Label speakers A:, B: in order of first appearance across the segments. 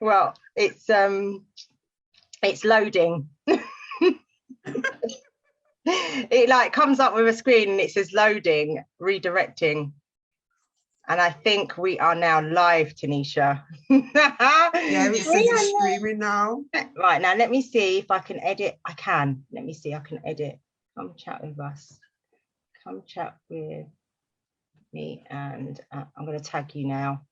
A: Well, it's loading. It like comes up with a screen and it says loading, redirecting. And I think we are now live, Taniesha.
B: Yeah, it says it's streaming now.
A: Right, now let me see if I can edit. I can. Let me see, I can edit. Come chat with us. Come chat with me, and I'm going to tag you now.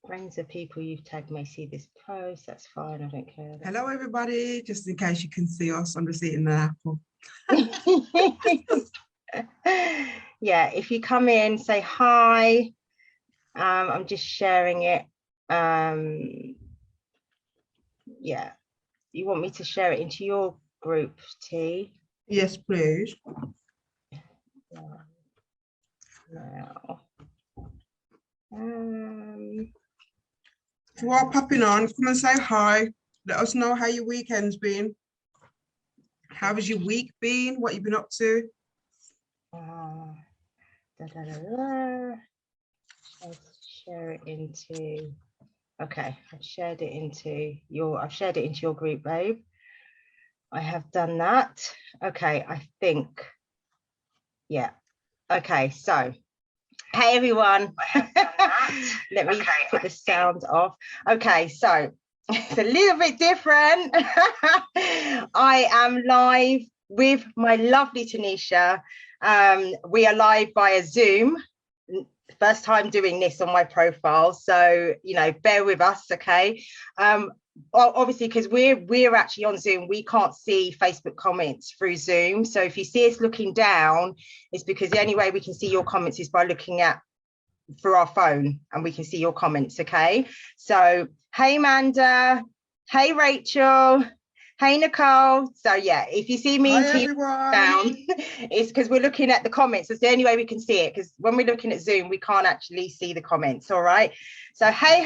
A: Friends of people you've tagged may see this post. That's fine. I don't care.
B: Hello, everybody. Just in case you can see us, I'm just eating an apple.
A: Yeah, if you come in, say hi. I'm just sharing it. Yeah, you want me to share it into your group, T?
B: Yes, please.
A: Now,
B: if you are popping on, come and say hi. Let us know how your weekend's been. How has your week been? What you've been up to?
A: Let's share it into. Okay, I've shared it into your group, babe. I have done that. Okay, I think. Yeah. Okay, so hey everyone. Let me put the sound off. Okay, so it's a little bit different. I am live with my lovely Taniesha. We are live via Zoom. First time doing this on my profile, so you know, bear with us, okay? Obviously, because we're actually on Zoom, we can't see Facebook comments through Zoom. So if you see us looking down, it's because the only way we can see your comments is by looking at through our phone, and we can see your comments, okay? So hey Amanda, hey Rachel, hey Nicole. So yeah, if you see me and T down, it's because we're looking at the comments. It's the only way we can see it, because when we're looking at Zoom, we can't actually see the comments. All right, so hey,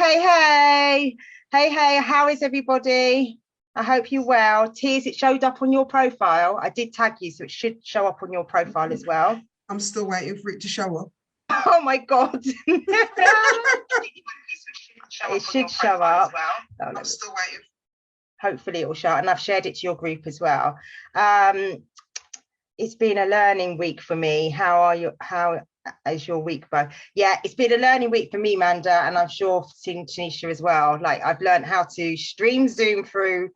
A: how is everybody? I hope you're well. T, is it showed up on your profile? I did tag you, so it should show up on your profile as well.
B: I'm still waiting for it to show up.
A: Oh my God. It should show up.
B: I'm still waiting.
A: Hopefully it will show up, and I've shared it to your group as well. It's been a learning week for me. How is your week, both? Yeah, it's been a learning week for me, Manda, and I'm sure seeing Taniesha as well. Like, I've learned how to stream Zoom through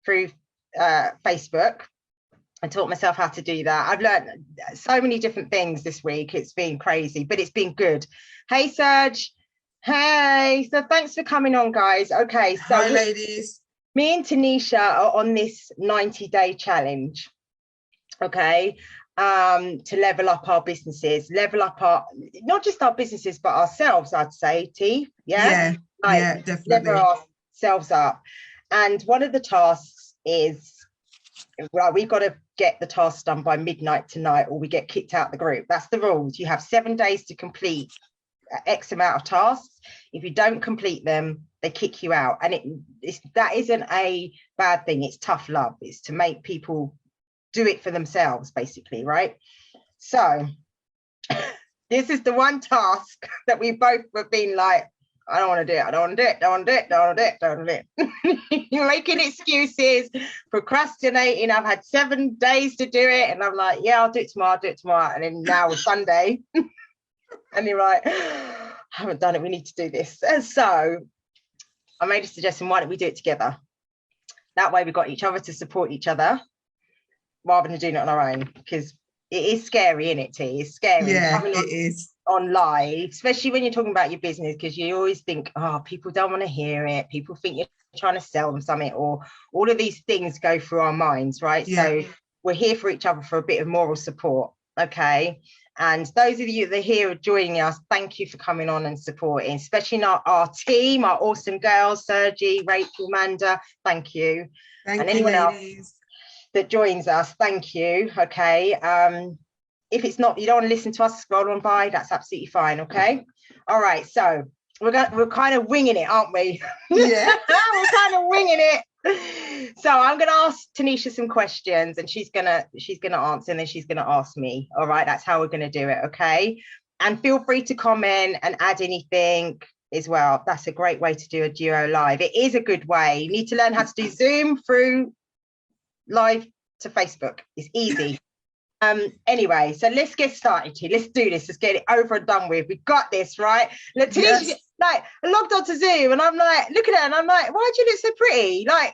A: Facebook. I taught myself how to do that. I've learned so many different things this week. It's been crazy, but it's been good. Hey, Serge. Hey. So thanks for coming on, guys. Okay. So
B: hi, ladies.
A: Me and Taniesha are on this 90-day challenge. Okay. To level up our businesses, level up our, not just our businesses, but ourselves, I'd say, T. Yeah.
B: Yeah, definitely.
A: Level ourselves up. And one of the tasks is, right, we've got to get the task done by midnight tonight, or we get kicked out the group. That's the rules. You have 7 days to complete X amount of tasks. If you don't complete them, they kick you out. And that isn't a bad thing. It's tough love. It's to make people do it for themselves, basically, right? So this is the one task that we both have been like, I don't want to do it. I don't want to do it. Don't want to do it. Don't want to do it. Don't want to do it. You're making excuses, procrastinating. I've had 7 days to do it. And I'm like, yeah, I'll do it tomorrow. I'll do it tomorrow. And then now it's Sunday. And you're like, I haven't done it. We need to do this. And so I made a suggestion. Why don't we do it together? That way we've got each other to support each other, rather than doing it on our own, because it is scary, isn't it, T? It's scary.
B: Yeah, it is.
A: On live, especially when you're talking about your business, because you always think, oh, people don't want to hear it. People think you're trying to sell them something, or all of these things go through our minds, right? Yeah. So we're here for each other for a bit of moral support, okay? And those of you that are here joining us, thank you for coming on and supporting, especially our team, our awesome girls, Sergi, Rachel, Amanda, thank you.
B: Thank
A: and
B: you,
A: anyone
B: ladies.
A: else that joins us, thank you, okay? If it's not, you don't want to listen to us scroll on by, that's absolutely fine, okay? All right, so we're kind of winging it, aren't we?
B: Yeah.
A: We're kind of winging it. So I'm going to ask Taniesha some questions, and she's gonna answer, and then she's going to ask me. All right, that's how we're going to do it, okay? And feel free to comment and add anything as well. That's a great way to do a duo live. It is a good way. You need to learn how to do Zoom through live to Facebook. It's easy. Anyway, so let's get started here. Let's do this. Let's get it over and done with. We got this, right? Taniesha,
B: Yes.
A: like, I logged onto Zoom and I'm like, look at her, and I'm like, why do you look so pretty? Like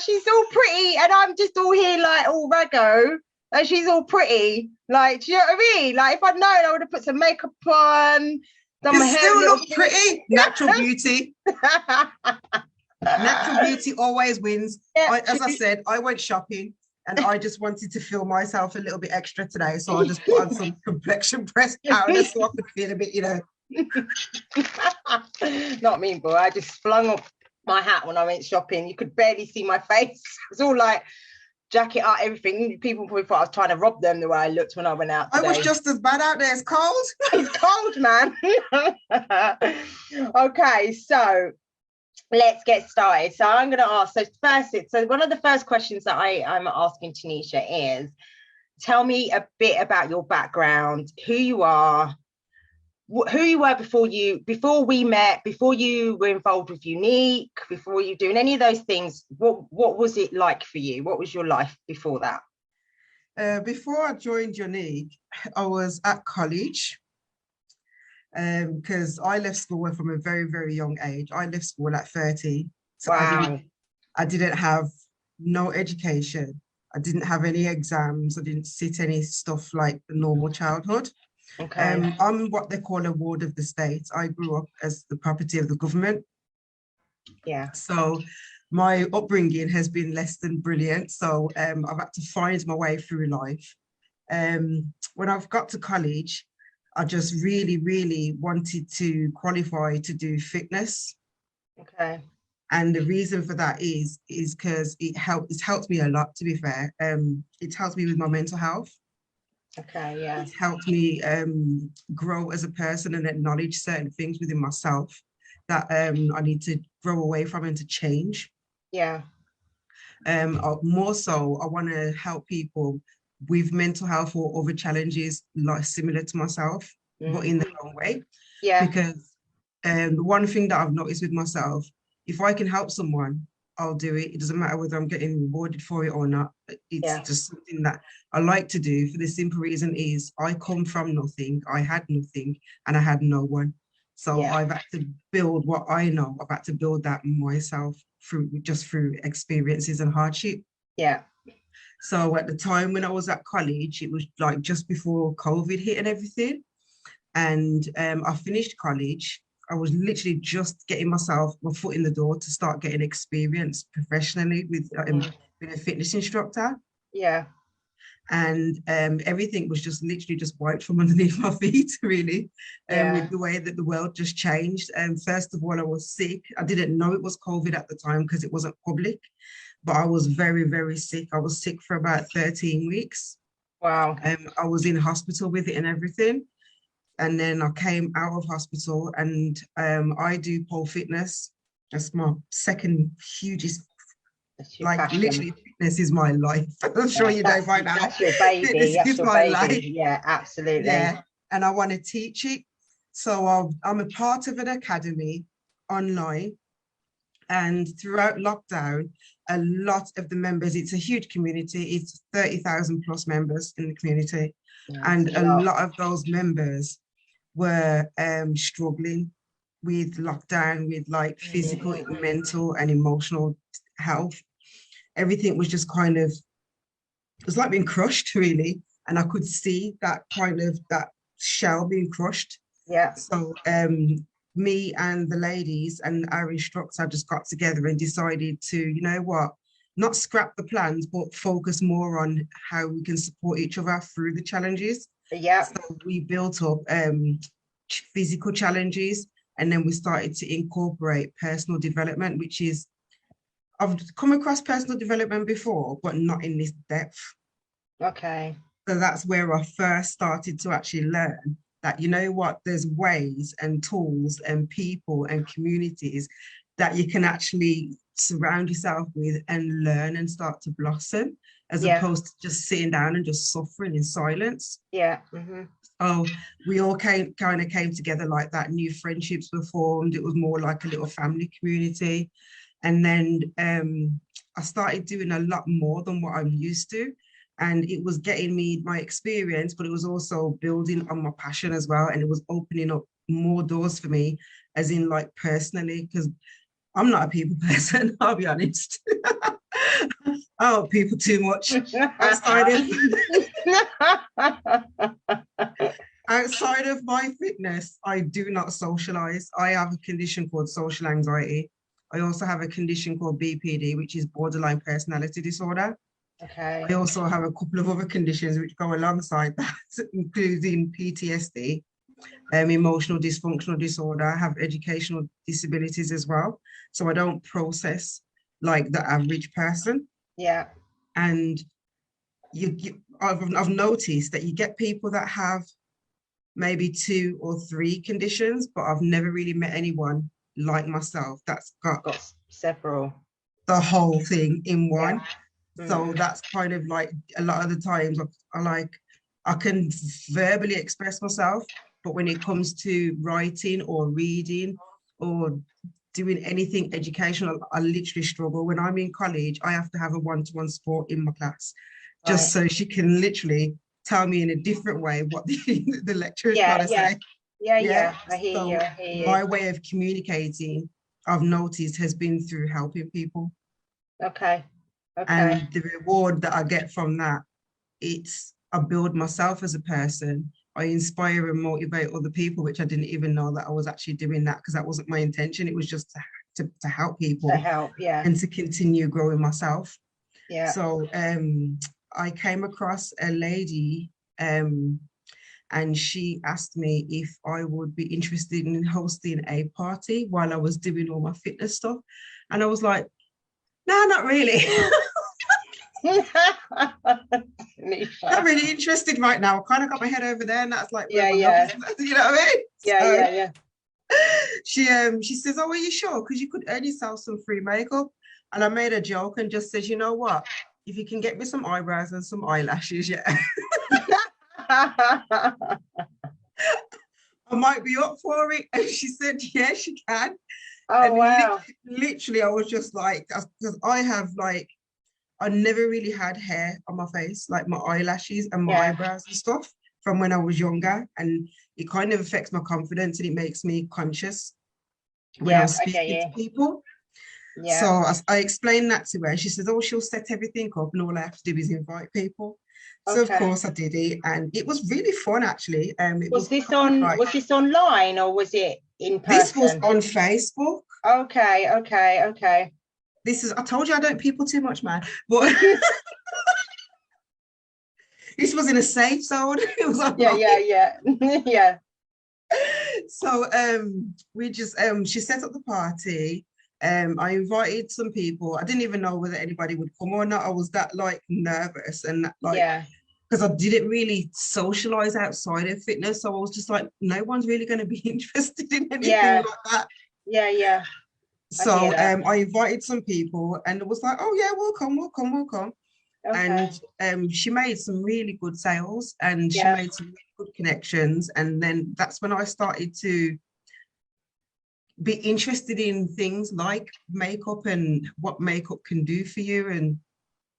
A: she's all pretty, and I'm just all here like all raggo, and she's all pretty. Like, do you know what I mean? Like, if I'd known, I would have put some makeup on, done
B: You
A: my hair.
B: still look pretty. Natural beauty. Natural beauty always wins.
A: Yeah,
B: As I said, I went shopping and I just wanted to feel myself a little bit extra today. So I just put on some complexion pressed powder so I could feel a bit, you know.
A: Not me, boy. I just flung up my hat when I went shopping. You could barely see my face. It was all like jacket out, everything. People probably thought I was trying to rob them the way I looked when I went out today.
B: I was just as bad out there. It's cold.
A: It's cold, man. Okay, so let's get started. So I'm going to ask, so one of the first questions that I'm asking Taniesha is, tell me a bit about your background, who you are, who you were before we met, before you were involved with Unique, before you doing any of those things. What was it like for you? What was your life before that?
B: Before I joined Unique, I was at college. Because I left school from a very, very young age. I left school at 30. So
A: Wow.
B: I didn't have no education. I didn't have any exams. I didn't sit any stuff like the normal childhood.
A: Okay.
B: I'm what they call a ward of the state. I grew up as the property of the government.
A: Yeah.
B: So my upbringing has been less than brilliant. So I've had to find my way through life. When I've got to college, I just really, really wanted to qualify to do fitness.
A: Okay.
B: And the reason for that is because it's helped me a lot, to be fair. It helped me with my mental health.
A: Okay, yeah.
B: It's helped me grow as a person and acknowledge certain things within myself that I need to grow away from and to change.
A: Yeah.
B: More so, I want to help people with mental health or other challenges like similar to myself, but in their own way.
A: Yeah.
B: Because the one thing that I've noticed with myself, if I can help someone, I'll do it. It doesn't matter whether I'm getting rewarded for it or not. It's just something that I like to do for the simple reason is I come from nothing. I had nothing and I had no one. So I've had to build what I know. I've had to build that myself through experiences and hardship.
A: Yeah.
B: So at the time when I was at college, it was like just before COVID hit and everything. And I finished college. I was literally just getting my foot in the door to start getting experience professionally with being a fitness instructor.
A: Yeah.
B: And everything was just literally just wiped from underneath my feet, really, with the way that the world just changed. And first of all, I was sick. I didn't know it was COVID at the time because it wasn't public. But I was very, very sick. I was sick for about 13 weeks.
A: Wow.
B: I was in hospital with it and everything. And then I came out of hospital and I do pole fitness. That's my second hugest,
A: passion.
B: Literally fitness is my life. I'm sure you know by now.
A: That's your baby.
B: Fitness
A: That's
B: is
A: your
B: my
A: baby.
B: life.
A: Yeah, absolutely.
B: Yeah, and I want to teach it. So I'm a part of an academy online. And throughout lockdown, a lot of the members, it's a huge community, it's 30,000 plus members in the community. Yeah, and a lot of those members were struggling with lockdown, with like physical, mental and emotional health. Everything was just kind of, it was like being crushed really. And I could see that kind of, that shell being crushed.
A: Yeah.
B: So me and the ladies and our instructor just got together and decided to, you know what, not scrap the plans, but focus more on how we can support each other through the challenges.
A: Yeah.
B: So we built up physical challenges, and then we started to incorporate personal development, which is, I've come across personal development before, but not in this depth.
A: Okay.
B: So that's where I first started to actually learn that, you know what, there's ways and tools and people and communities that you can actually surround yourself with and learn and start to blossom, as opposed to just sitting down and just suffering in silence.
A: Yeah.
B: Oh, we all kind of came together like that. New friendships were formed. It was more like a little family community. And then I started doing a lot more than what I'm used to. And it was getting me my experience, but it was also building on my passion as well. And it was opening up more doors for me, as in like personally, because I'm not a people person, I'll be honest. I help people too much outside of outside of my fitness. I do not socialize. I have a condition called social anxiety. I also have a condition called BPD, which is borderline personality disorder.
A: Okay.
B: I also have a couple of other conditions which go alongside that, including PTSD, emotional dysfunctional disorder. I have educational disabilities as well. So I don't process like the average person.
A: Yeah.
B: And I've noticed that you get people that have maybe 2 or 3 conditions, but I've never really met anyone like myself that's got
A: several,
B: the whole thing in one.
A: Yeah.
B: So that's kind of like a lot of the times I can verbally express myself, but when it comes to writing or reading or doing anything educational, I literally struggle. When I'm in college, I have to have a one-to-one support in my class, just so she can literally tell me in a different way what the lecturer is trying to say.
A: Yeah. I hear
B: So
A: you.
B: my way of communicating, I've noticed, has been through helping people.
A: Okay.
B: And the reward that I get from that, I build myself as a person. I inspire and motivate other people, which I didn't even know that I was actually doing that, because that wasn't my intention. It was just to help people, and to continue growing myself.
A: Yeah.
B: So I came across a lady, and she asked me if I would be interested in hosting a party while I was doing all my fitness stuff. And I was like, no, not really. Not really interested right now. I kind of got my head over there, and that's like,
A: yeah.
B: You know what I mean?
A: Yeah.
B: She says, oh, are you sure? Because you could earn yourself some free makeup. And I made a joke and just says, you know what? If you can get me some eyebrows and some eyelashes, yeah. I might be up for it. And she said, yeah, she can.
A: Oh,
B: and
A: wow.
B: Literally, I was just like, because I never really had hair on my face, like my eyelashes and my eyebrows and stuff, from when I was younger. And it kind of affects my confidence, and it makes me conscious when I'm speaking to people. Yeah. So I explained that to her. She says, oh, she'll set everything up, and all I have to do is invite people. So of course I did it, and it was really fun actually.
A: Was this online, or was it in person?
B: This was on Facebook.
A: Okay.
B: I told you I don't people too much, man. But this was in a safe zone. It was online.
A: Yeah.
B: So we just she set up the party. I invited some people. I didn't even know whether anybody would come or not. I was that like nervous, and because I didn't really socialize outside of fitness. So I was just like, no one's really going to be interested in anything like that.
A: Yeah.
B: So I invited some people, and it was like, oh yeah, we'll come. Okay. And she made some really good sales, and she made some really good connections. And then that's when I started to be interested in things like makeup, and what makeup can do for you, and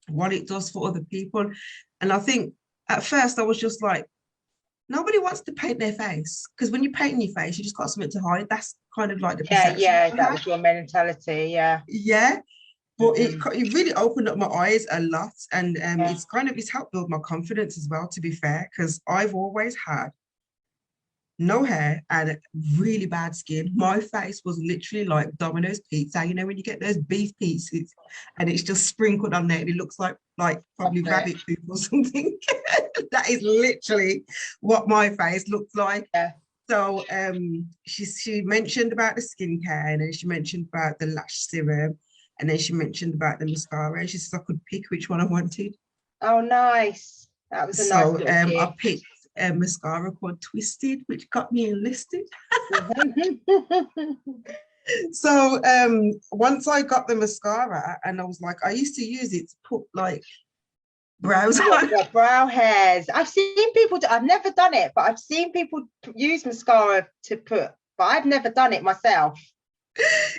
B: what it does for other people. And I think at first I was just like, nobody wants to paint their face, because when you paint your face, you just got something to hide. That's kind of like the perception.
A: Yeah, that was your mentality.
B: Yeah. But it really opened up my eyes a lot, and it's helped build my confidence as well, to be fair, because I've always had no hair and really bad skin. My face was literally like Domino's pizza, you know, when you get those beef pieces and it's just sprinkled on there and it looks like probably rabbit poop or something. That is literally what my face looks like. So she mentioned about the skincare, and then she mentioned about the lash serum, and then she mentioned about the mascara. She says I could pick which one I wanted.
A: Oh, nice. That was a nice little gift.
B: I picked a mascara called Twisted, which got me enlisted. So once I got the mascara, and I was like, I used to use it to put like brows on.
A: The brow hairs. I've seen people I've never done it, but I've seen people use mascara to put, but I've never done it myself.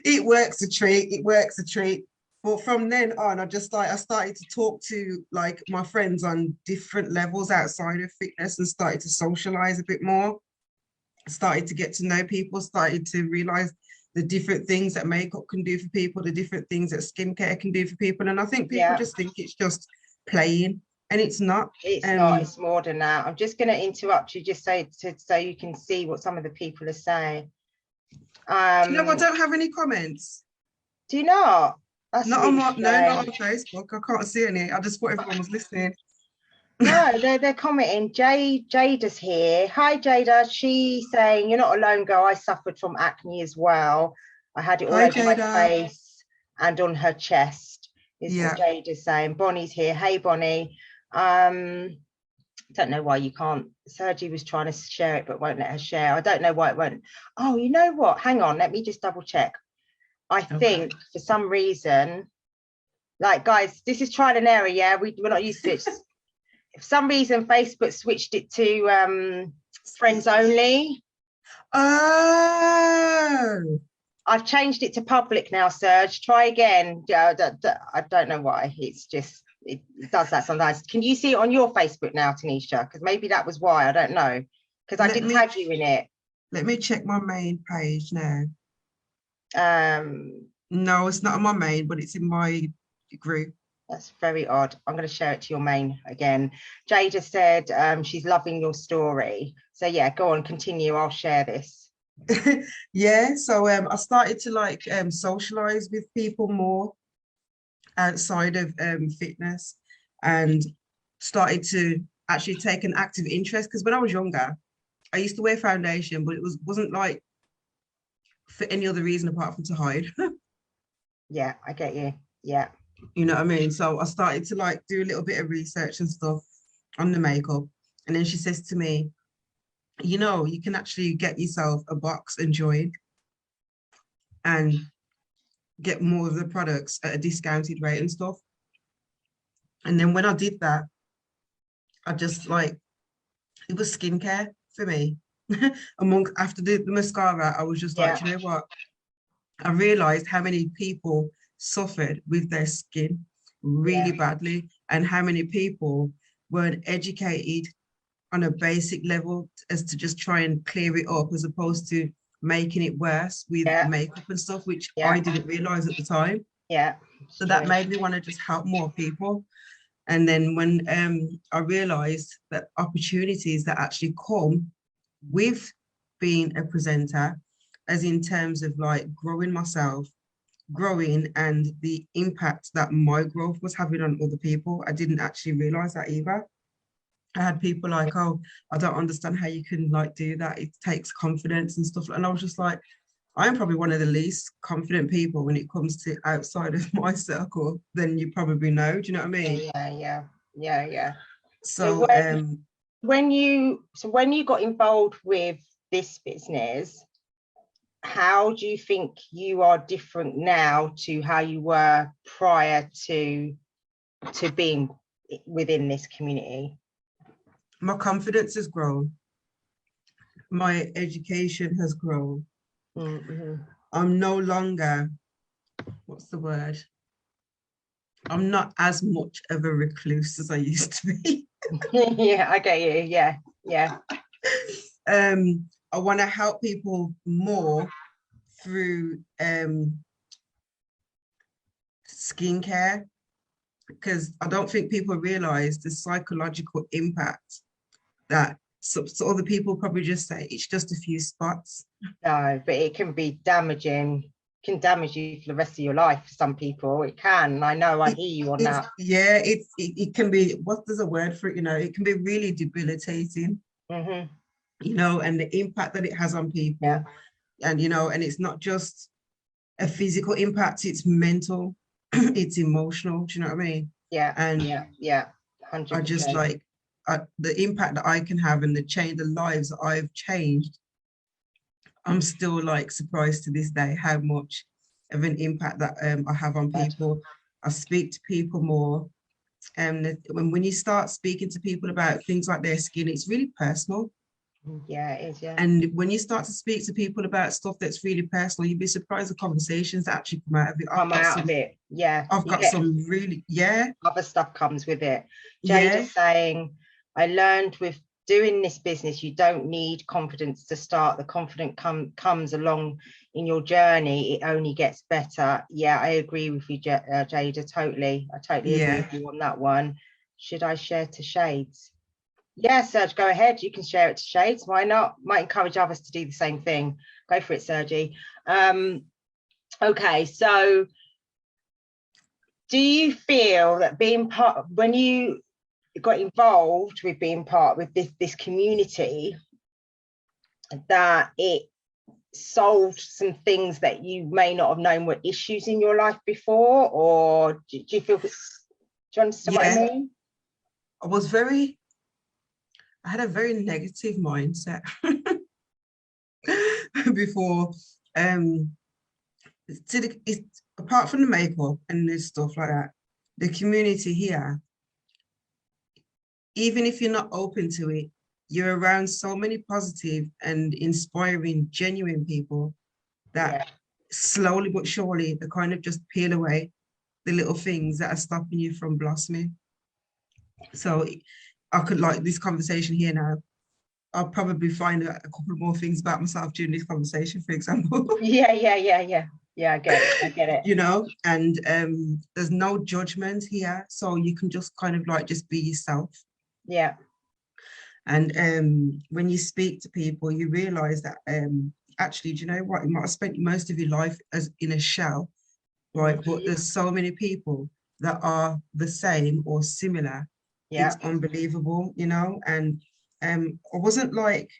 B: It works a treat. It works a treat. But from then on, I started to talk to like my friends on different levels outside of fitness and started to socialize a bit more. Started to get to know people, started to realize the different things that makeup can do for people, the different things that skincare can do for people. And I think people just think it's just playing, and it's not.
A: It's not, it's more than that. I'm just going to interrupt you just so you can see what some of the people are saying.
B: I don't have any comments.
A: Do you not?
B: That's not on not on Facebook. I can't see any. I just thought everyone was listening.
A: No, they're commenting. Jada's here. Hi, Jada. She's saying, you're not alone, girl. I suffered from acne as well. I had it all over my face and on her chest, is what Jada's saying. Bonnie's here. Hey, Bonnie. Don't know why you can't. Sergi was trying to share it, but won't let her share. I don't know why it won't. Oh, you know what? Hang on. Let me just double check. I think for some reason, like, guys, this is trial and error. Yeah, we're not used to it. For some reason, Facebook switched it to friends only.
B: Oh,
A: I've changed it to public now, Serge. Try again. I don't know why. It's just, it does that sometimes. Can you see it on your Facebook now, Tanisha? Because maybe that was why. I don't know. Because I did tag you in it.
B: Let me check my main page now. No, it's not on my main, but it's in my group.
A: That's very odd. I'm going to share it to your main again. Jada said she's loving your story. So yeah, go on, continue. I'll share this.
B: Yeah, so I started to like socialize with people more outside of fitness, and started to actually take an active interest, because when I was younger, I used to wear foundation, but it wasn't like for any other reason apart from to hide.
A: Yeah, I get you. Yeah.
B: You know what I mean? So I started to like do a little bit of research and stuff on the makeup. And then she says to me, you know, you can actually get yourself a box and join and get more of the products at a discounted rate and stuff. And then when I did that, I just like, it was skincare for me. After the mascara, I was just like, you know what? I realized how many people suffered with their skin really badly, and how many people weren't educated on a basic level as to just try and clear it up, as opposed to making it worse with makeup and stuff, which I didn't realize at the time. So that made me want to just help more people. And then when I realized that opportunities that actually come with being a presenter, as in terms of like growing myself, and the impact that my growth was having on other people, I didn't actually realize that either. I had people like, oh, I don't understand how you can like do that. It takes confidence and stuff. And I was just like, I'm probably one of the least confident people when it comes to outside of my circle, than you probably know. Do you know what I mean?
A: Yeah.
B: So
A: when you got involved with this business, how do you think you are different now to how you were prior to being within this community?
B: My confidence has grown. My education has grown. I'm no longer, what's the word? I'm not as much of a recluse as I used to be.
A: Yeah, I get you. Yeah.
B: I want to help people more through skincare, because I don't think people realize the psychological impact that so other people probably just say it's just a few spots.
A: No, but it can be damaging. Can damage you for the rest of your life. For some people, it can. I know. I hear you on that.
B: Yeah, it can be. What there's a word for it? You know, it can be really debilitating. You know, and the impact that it has on people, and you know, and it's not just a physical impact; it's mental, it's emotional. Do you know what I mean?
A: Yeah.
B: And
A: 100%.
B: I just like the impact that I can have and the lives that I've changed. I'm still like surprised to this day how much of an impact that I have on people. I speak to people more. when you start speaking to people about things like their skin, it's really personal.
A: Yeah, it is. Yeah.
B: And when you start to speak to people about stuff that's really personal, you'd be surprised the conversations that actually come out of it.
A: Yeah.
B: I've got some really,
A: other stuff comes with it. Jade
B: yeah.
A: is saying, I learned with doing this business, you don't need confidence to start. The confidence comes along in your journey. It only gets better. Yeah, I agree with you, Jada. Totally. I totally agree with you on that one. Should I share to Shades? Yeah, Serge, go ahead. You can share it to Shades. Why not? Might encourage others to do the same thing. Go for it, Sergi. Okay, so do you feel that being part, when you got involved with being part with this community, that it solved some things that you may not have known were issues in your life before? Or do you feel, do you understand what I mean?
B: I had a very negative mindset before. Apart from the makeup and this stuff like that, the community here, even if you're not open to it, you're around so many positive and inspiring, genuine people that slowly but surely they kind of just peel away the little things that are stopping you from blossoming. So I could, like this conversation here now, I'll probably find a couple more things about myself during this conversation, for example.
A: Yeah, I get it.
B: You know, and there's no judgment here, so you can just kind of like just be yourself.
A: Yeah.
B: And when you speak to people, you realize that actually, do you know what? You might have spent most of your life as in a shell, right? But there's so many people that are the same or similar. It's unbelievable, you know. And I wasn't like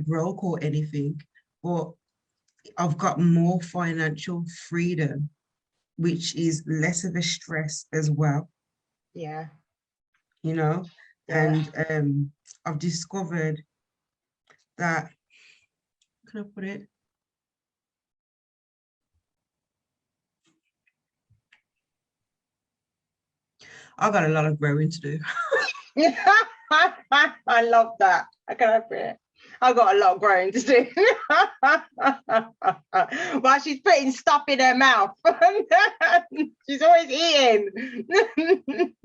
B: broke or anything, but I've got more financial freedom, which is less of a stress as well.
A: Yeah.
B: You know, and I've discovered that, can I put it? I've got a lot of growing to do.
A: I love that. I can open it. I've got a lot of growing to do. While she's putting stuff in her mouth. She's always eating.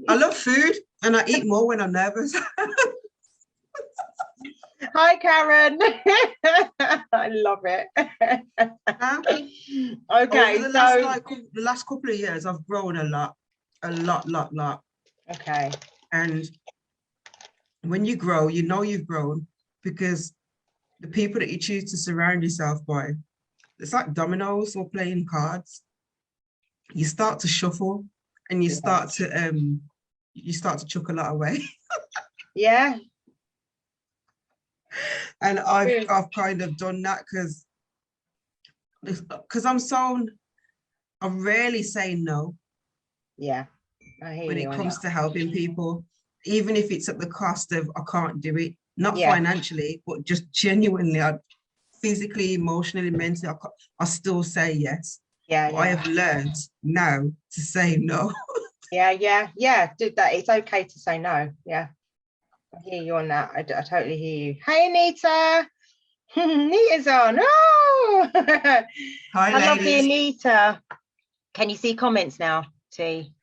B: I love food and I eat more when I'm nervous.
A: Hi, Karen. I love it. Okay,
B: over the last couple of years, I've grown a lot.
A: Okay.
B: And when you grow, you know you've grown because the people that you choose to surround yourself by, it's like dominoes or playing cards. You start to shuffle and you start to chuck a lot away.
A: Yeah.
B: And I've kind of done that because I rarely say no.
A: Yeah. I hear
B: when
A: you
B: it comes to helping people, even if it's at the cost of I can't do it, not financially, but just genuinely, physically, emotionally, mentally, I still say yes. I have learned now to say no.
A: Yeah. Do that. It's okay to say no. Yeah. I hear you on that. I totally hear you. Hey, Anita. Anita's on. Oh!
B: Hi,
A: I love the Anita. Can you see comments now, T?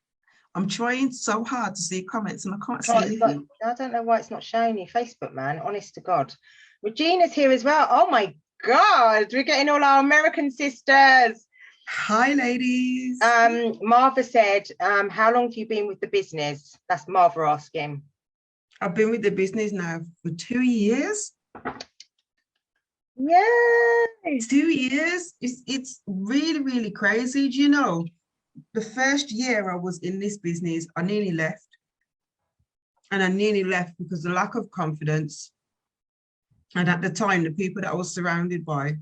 B: I'm trying so hard to see comments and I can't see anything.
A: I don't know why it's not showing you. Facebook, man. Honest to God. Regina's here as well. Oh my God. We're getting all our American sisters.
B: Hi, ladies.
A: Marva said, how long have you been with the business? That's Marva asking.
B: I've been with the business now for 2 years.
A: Yay!
B: 2 years. It's really, really crazy. Do you know, the first year I was in this business, I nearly left. And I nearly left because of the lack of confidence. And at the time, the people that I was surrounded by.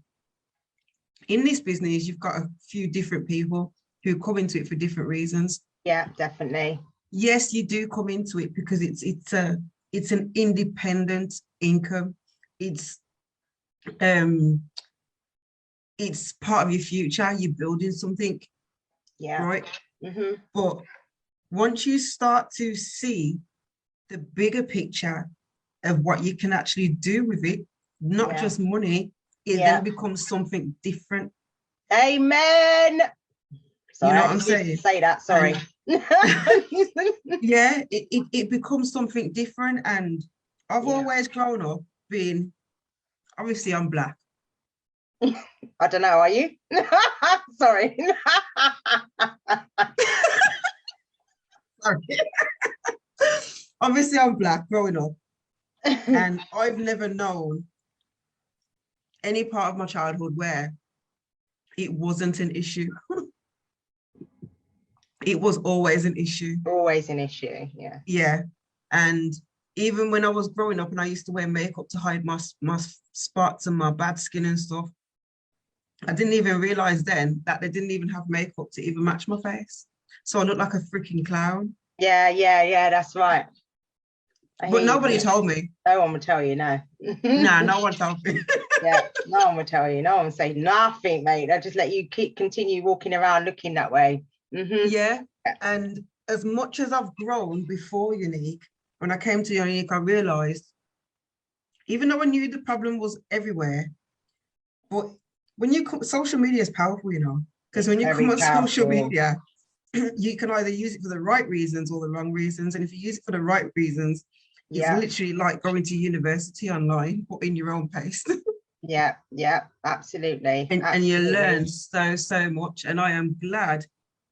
B: In this business, you've got a few different people who come into it for different reasons.
A: Yeah, definitely.
B: Yes, you do come into it because it's an independent income. It's part of your future. You're building something.
A: Yeah.
B: Right.
A: Mm-hmm.
B: But once you start to see the bigger picture of what you can actually do with it, not
A: Yeah.
B: just money, it
A: Yeah.
B: then becomes something different.
A: Amen. Sorry,
B: You know
A: I
B: what I'm
A: just used to
B: saying?
A: say that. Sorry.
B: Yeah, it becomes something different. And I've
A: Yeah.
B: always grown up being, obviously I'm Black.
A: I don't know, are you? Sorry.
B: Sorry. Obviously I'm Black growing up, and I've never known any part of my childhood where it wasn't an issue. It was always an issue.
A: Always an issue, yeah.
B: Yeah. And even when I was growing up and I used to wear makeup to hide my spots and my bad skin and stuff, I didn't even realize then that they didn't even have makeup to even match my face. So I looked like a freaking clown.
A: Yeah, that's right.
B: But nobody told me.
A: No one would tell you, no.
B: Nah, no one told me.
A: Yeah, no one would tell you. No one would say nothing, mate. They'll just let you continue walking around looking that way.
B: Yeah. And as much as I've grown before Unique, when I came to Unique, I realized, even though I knew the problem was everywhere, but when you come, social media is powerful, you know, because when you come on social media, you can either use it for the right reasons or the wrong reasons. And if you use it for the right reasons, it's literally like going to university online, but in your own pace.
A: Yeah, absolutely.
B: And you learn so much. And I am glad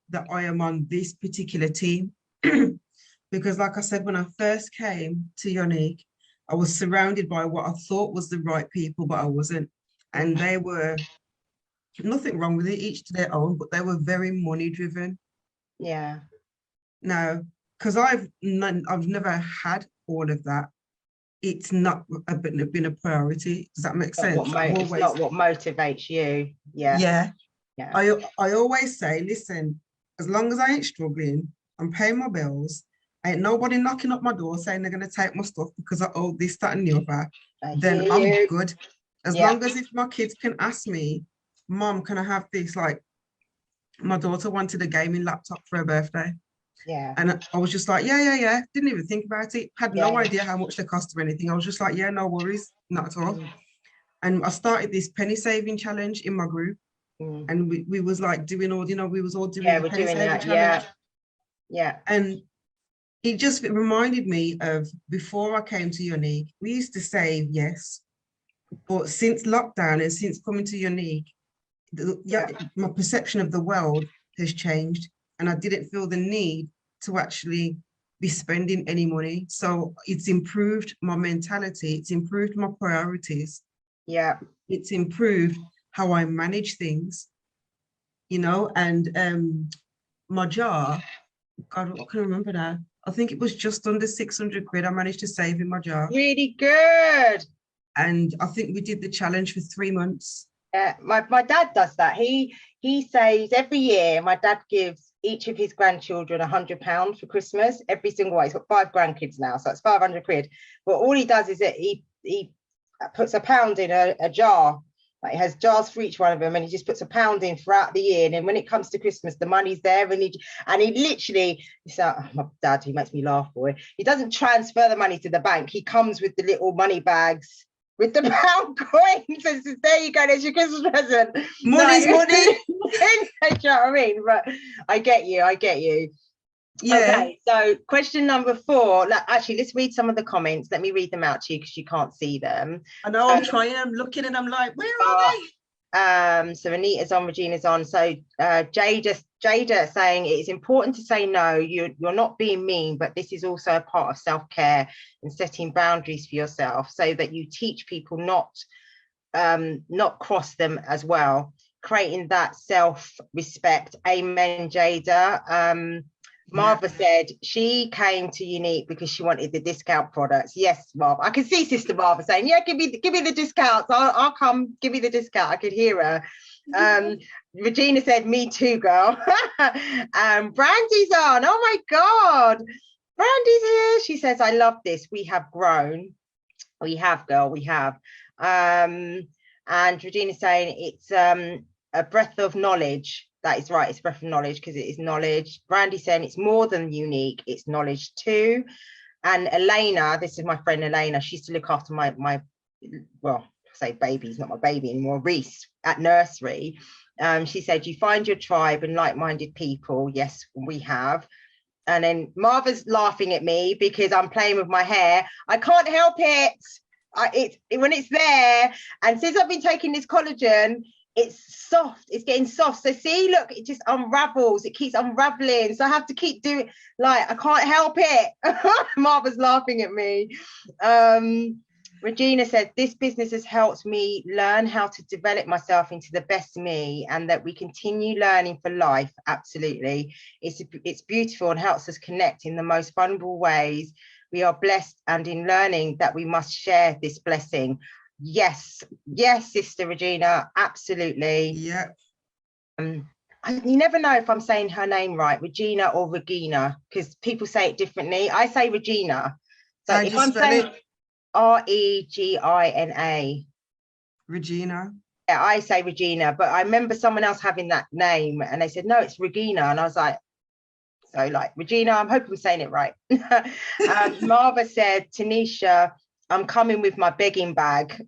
B: that I am on this particular team. Because like I said, when I first came to Unique, I was surrounded by what I thought was the right people, but I wasn't. And they were, nothing wrong with it, each to their own, but they were very money driven.
A: Yeah.
B: Now, because I've never had all of that, it's not been a priority. Does that make sense?
A: It's not what motivates you.
B: Yeah. I always say, listen, as long as I ain't struggling, I'm paying my bills, ain't nobody knocking up my door saying they're going to take my stuff because I owe this, that, and the other, then I'm good. As long as if my kids can ask me, Mom, can I have this? Like, my daughter wanted a gaming laptop for her birthday.
A: Yeah.
B: And I was just like, yeah. Didn't even think about it. Had no idea how much they cost or anything. I was just like, yeah, no worries, not at all. And I started this penny saving challenge in my group. And we was like doing all, you know, we was all doing the penny saving challenge.
A: Yeah.
B: And it just reminded me of before I came to Unique, we used to save, yes. But since lockdown and since coming to Unique, my perception of the world has changed. And I didn't feel the need to actually be spending any money. So it's improved my mentality. It's improved my priorities.
A: Yeah.
B: It's improved how I manage things, you know, and my jar, God, I can remember now. I think it was just under 600 quid I managed to save in my jar.
A: Really good.
B: And I think we did the challenge for 3 months.
A: Yeah, my dad does that. He saves every year. My dad gives each of his grandchildren £100 for Christmas every single way. He's got 5 grandkids now, so it's 500 quid. But all he does is that he puts £1 in a jar. Like, he has jars for each one of them, and he just puts £1 in throughout the year. And then when it comes to Christmas, the money's there, and he literally, my dad, he makes me laugh, boy. He doesn't transfer the money to the bank. He comes with the little money bags with the pound coins and says, there you go, there's your Christmas present.
B: Money's money.
A: Do you know what I mean? But I get you.
B: Yeah.
A: Okay, so question number 4. Actually, let's read some of the comments. Let me read them out to you because you can't see them.
B: I know, I'm trying, I'm looking and I'm like, where are they?
A: So Anita's on, Regina's on. So Jada saying it is important to say no. You're not being mean, but this is also a part of self-care and setting boundaries for yourself so that you teach people not cross them as well. Creating that self-respect. Amen, Jada. Marva said she came to Unique because she wanted the discount products. Yes, Marva. I can see Sister Marva saying, yeah, give me the discounts. I'll come, give me the discount. I could hear her. Regina said, me too, girl. Brandy's on. Oh my God. Brandy's here. She says, I love this. We have grown. We have, girl, we have. And Regina's saying it's a breath of knowledge. That is right, it's breath of knowledge because it is knowledge. Brandy saying it's more than unique, it's knowledge too. And Elena, this is my friend Elena, she used to look after my well, I say baby, he's not my baby anymore, Reese at nursery. She said, you find your tribe and like-minded people. Yes, we have. And then Marva's laughing at me because I'm playing with my hair. I can't help it. When it's there. And since I've been taking this collagen, it's soft. It's getting soft. So see, look, it just unravels. It keeps unraveling. So I have to keep doing, like, I can't help it. Marva's laughing at me. Regina said, this business has helped me learn how to develop myself into the best me, and that we continue learning for life. Absolutely. It's beautiful and helps us connect in the most vulnerable ways. We are blessed, and in learning that we must share this blessing. Yes, Sister Regina, absolutely.
B: Yeah.
A: You never know if I'm saying her name right, Regina or Regina, because people say it differently. I say Regina. So if I'm saying Regina.
B: Regina.
A: Yeah, I say Regina, but I remember someone else having that name and they said, no, it's Regina. And I was like, so like Regina, I'm hoping I'm saying it right. Marva said, Taniesha, I'm coming with my begging bag.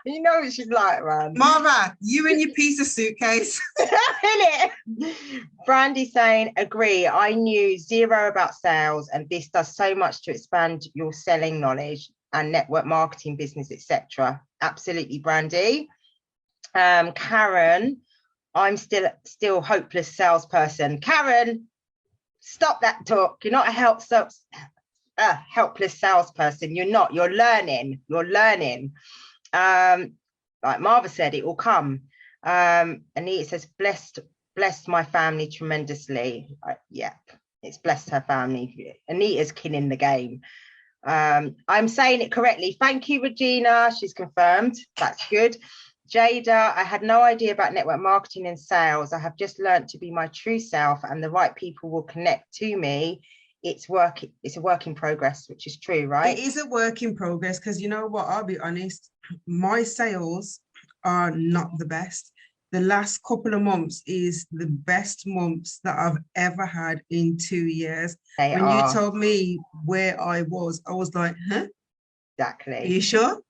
A: You know what she's like, man.
B: Marva, you and your piece of suitcase.
A: Brandy saying, agree. I knew zero about sales, and this does so much to expand your selling knowledge and network marketing business, etc. Absolutely, Brandy. Karen, I'm still hopeless salesperson. Karen, stop that talk. You're not a helpless salesperson. You're not. You're learning. Like Marva said, it will come. Anita says, blessed my family tremendously. Yeah, it's blessed her family. Anita's killing the game. I'm saying it correctly. Thank you, Regina. She's confirmed. That's good. Jada, I had no idea about network marketing and sales. I have just learned to be my true self, and the right people will connect to me. It's a work in progress, which is true, right?
B: It is a work in progress, because you know what, I'll be honest, my sales are not the best. The last couple of months is the best months that I've ever had in 2 years. When you told me where I was like, huh?
A: Exactly.
B: Are you sure?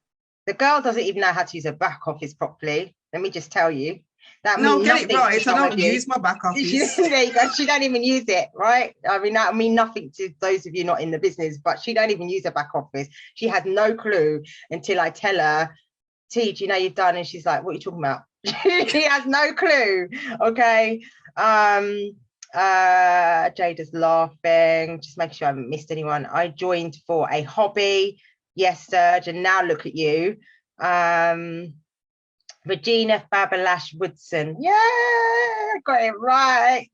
A: The girl doesn't even know how to use a back office properly. Let me just tell you.
B: Get it right. I don't use my back office.
A: There you go. She don't even use it, right? I mean nothing to those of you not in the business, but she don't even use her back office. She has no clue until I tell her, T, do you know you've done? And she's like, what are you talking about? She has no clue. Okay. Jada's laughing, just making sure I haven't missed anyone. I joined for a hobby. Yes, Serge, and now look at you. Regina Babalash Woodson. Yeah, got it right.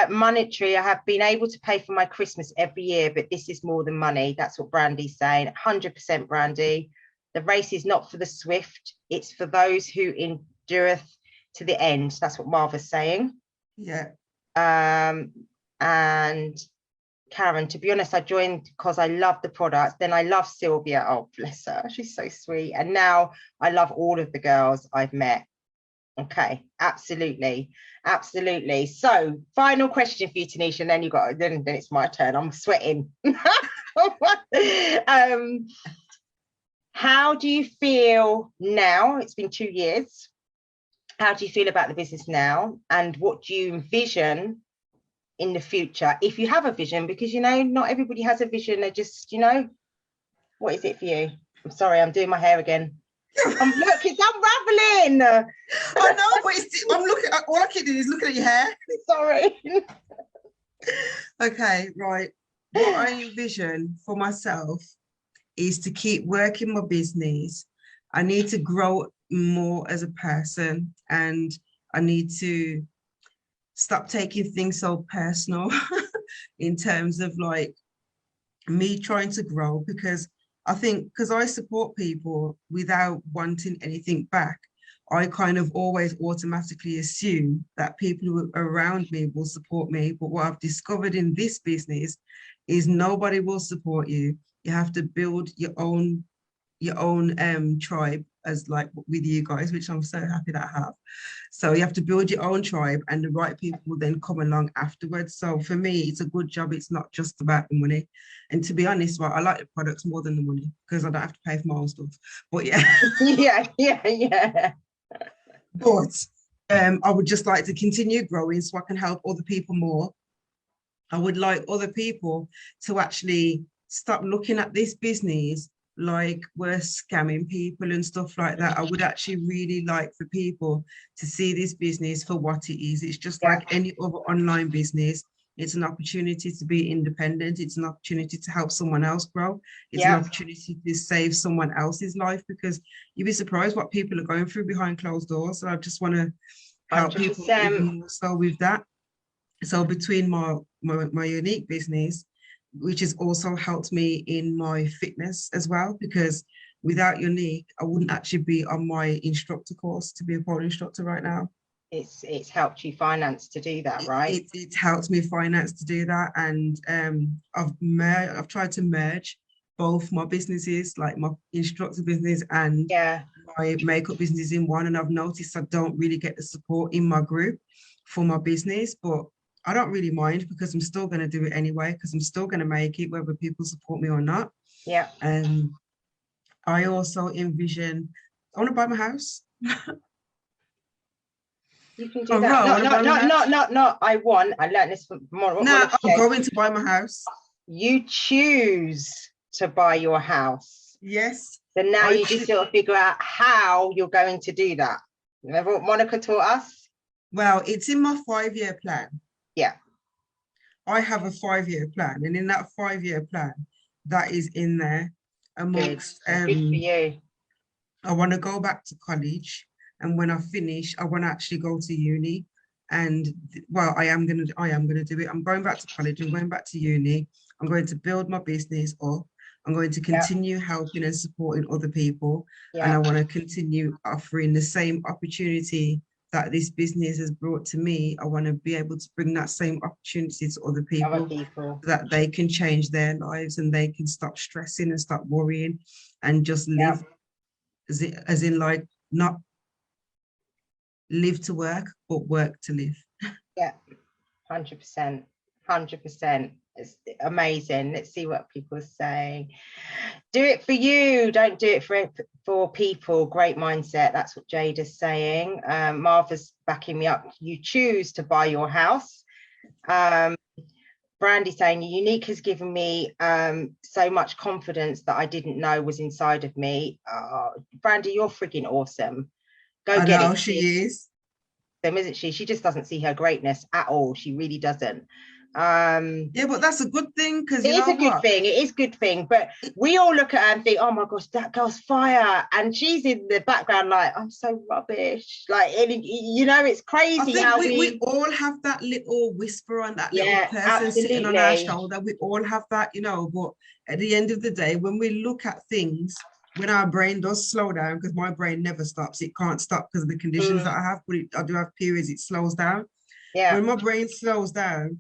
A: Monetary, I have been able to pay for my Christmas every year, but this is more than money. That's what Brandy's saying. 100% Brandy. The race is not for the swift, it's for those who endureth to the end. That's what Marva's saying.
B: Yeah.
A: And Karen, to be honest, I joined because I love the products. Then I love Sylvia. Oh, bless her. She's so sweet. And now I love all of the girls I've met. Okay, absolutely. Absolutely. So final question for you, Taniesha, and then then it's my turn. I'm sweating. How do you feel now? It's been 2 years. How do you feel about the business now? And what do you envision in the future, if you have a vision? Because not everybody has a vision. They're just, what is it for you? I'm sorry, I'm doing my hair again. Look, it's unraveling.
B: I know, but I'm looking at, all I keep doing is looking at your hair.
A: Sorry.
B: Okay, right. What I envision for myself is to keep working my business. I need to grow more as a person, and I need to stop taking things so personal in terms of like me trying to grow, because I think because I support people without wanting anything back, I kind of always automatically assume that people who are around me will support me. But what I've discovered in this business is nobody will support you. You have to build your own tribe as like with you guys, which I'm so happy that I have. So you have to build your own tribe, and the right people will then come along afterwards. So for me, it's a good job. It's not just about the money. And to be honest, well, I like the products more than the money because I don't have to pay for my own stuff. But yeah.
A: yeah.
B: But I would just like to continue growing so I can help other people more. I would like other people to actually stop looking at this business like we're scamming people and stuff like that. I would actually really like for people to see this business for what it is. It's just like any other online business. It's an opportunity to be independent. It's an opportunity to help someone else grow. It's an opportunity to save someone else's life, because you'd be surprised what people are going through behind closed doors. So I just want to help
A: 100%.
B: people even more so with that. So between my unique business, which has also helped me in my fitness as well, because without unique, I wouldn't actually be on my instructor course to be a pole instructor right now.
A: It's helped you finance to do that, right?
B: It helped me finance to do that, and I've tried to merge both my businesses, like my instructor business and my makeup business, in one, and I've noticed I don't really get the support in my group for my business, but I don't really mind because I'm still going to do it anyway, because I'm still going to make it whether people support me or not.
A: Yeah.
B: And I also envision, I want to buy my house.
A: You can do that. I learned this from more.
B: No, I'm going to buy my house.
A: You choose to buy your house.
B: Yes.
A: So now you just got to figure out how you're going to do that. Remember what Monica taught us?
B: Well, it's in my 5-year plan.
A: Yeah.
B: I have a 5-year plan, and in that 5-year plan, that is in there amongst
A: good for you.
B: I want to go back to college, and when I finish, I want to actually go to uni. And well, I am gonna do it. I'm going back to college. I'm going back to uni. I'm going to build my business up. I'm going to continue helping and supporting other people, and I want to continue offering the same opportunity that this business has brought to me. I want to be able to bring that same opportunity to other people, so that they can change their lives and they can stop stressing and stop worrying and just live, as in like not live to work, but work to live.
A: Yeah, 100%. 100%. It's amazing. Let's see what people are saying. Do it for you, don't do it for people. Great mindset. That's what Jade is saying. Martha's backing me up. You choose to buy your house. Brandy saying unique has given me so much confidence that I didn't know was inside of me. Brandy, you're freaking awesome. Go get it.
B: She is.
A: Isn't she? She just doesn't see her greatness at all. She really doesn't.
B: Yeah, but that's a good thing, because
A: it is a good thing. It is a good thing. But we all look at her and think, oh my gosh, that girl's fire, and she's in the background like, I'm so rubbish. Like, you know, it's crazy.
B: I think how we all have that little whisper on that little person sitting on our shoulder. We all have that, you know. But at the end of the day, when we look at things, when our brain does slow down, because my brain never stops, it can't stop because of the conditions that I have, but I do have periods it slows down. Yeah. When my brain slows down,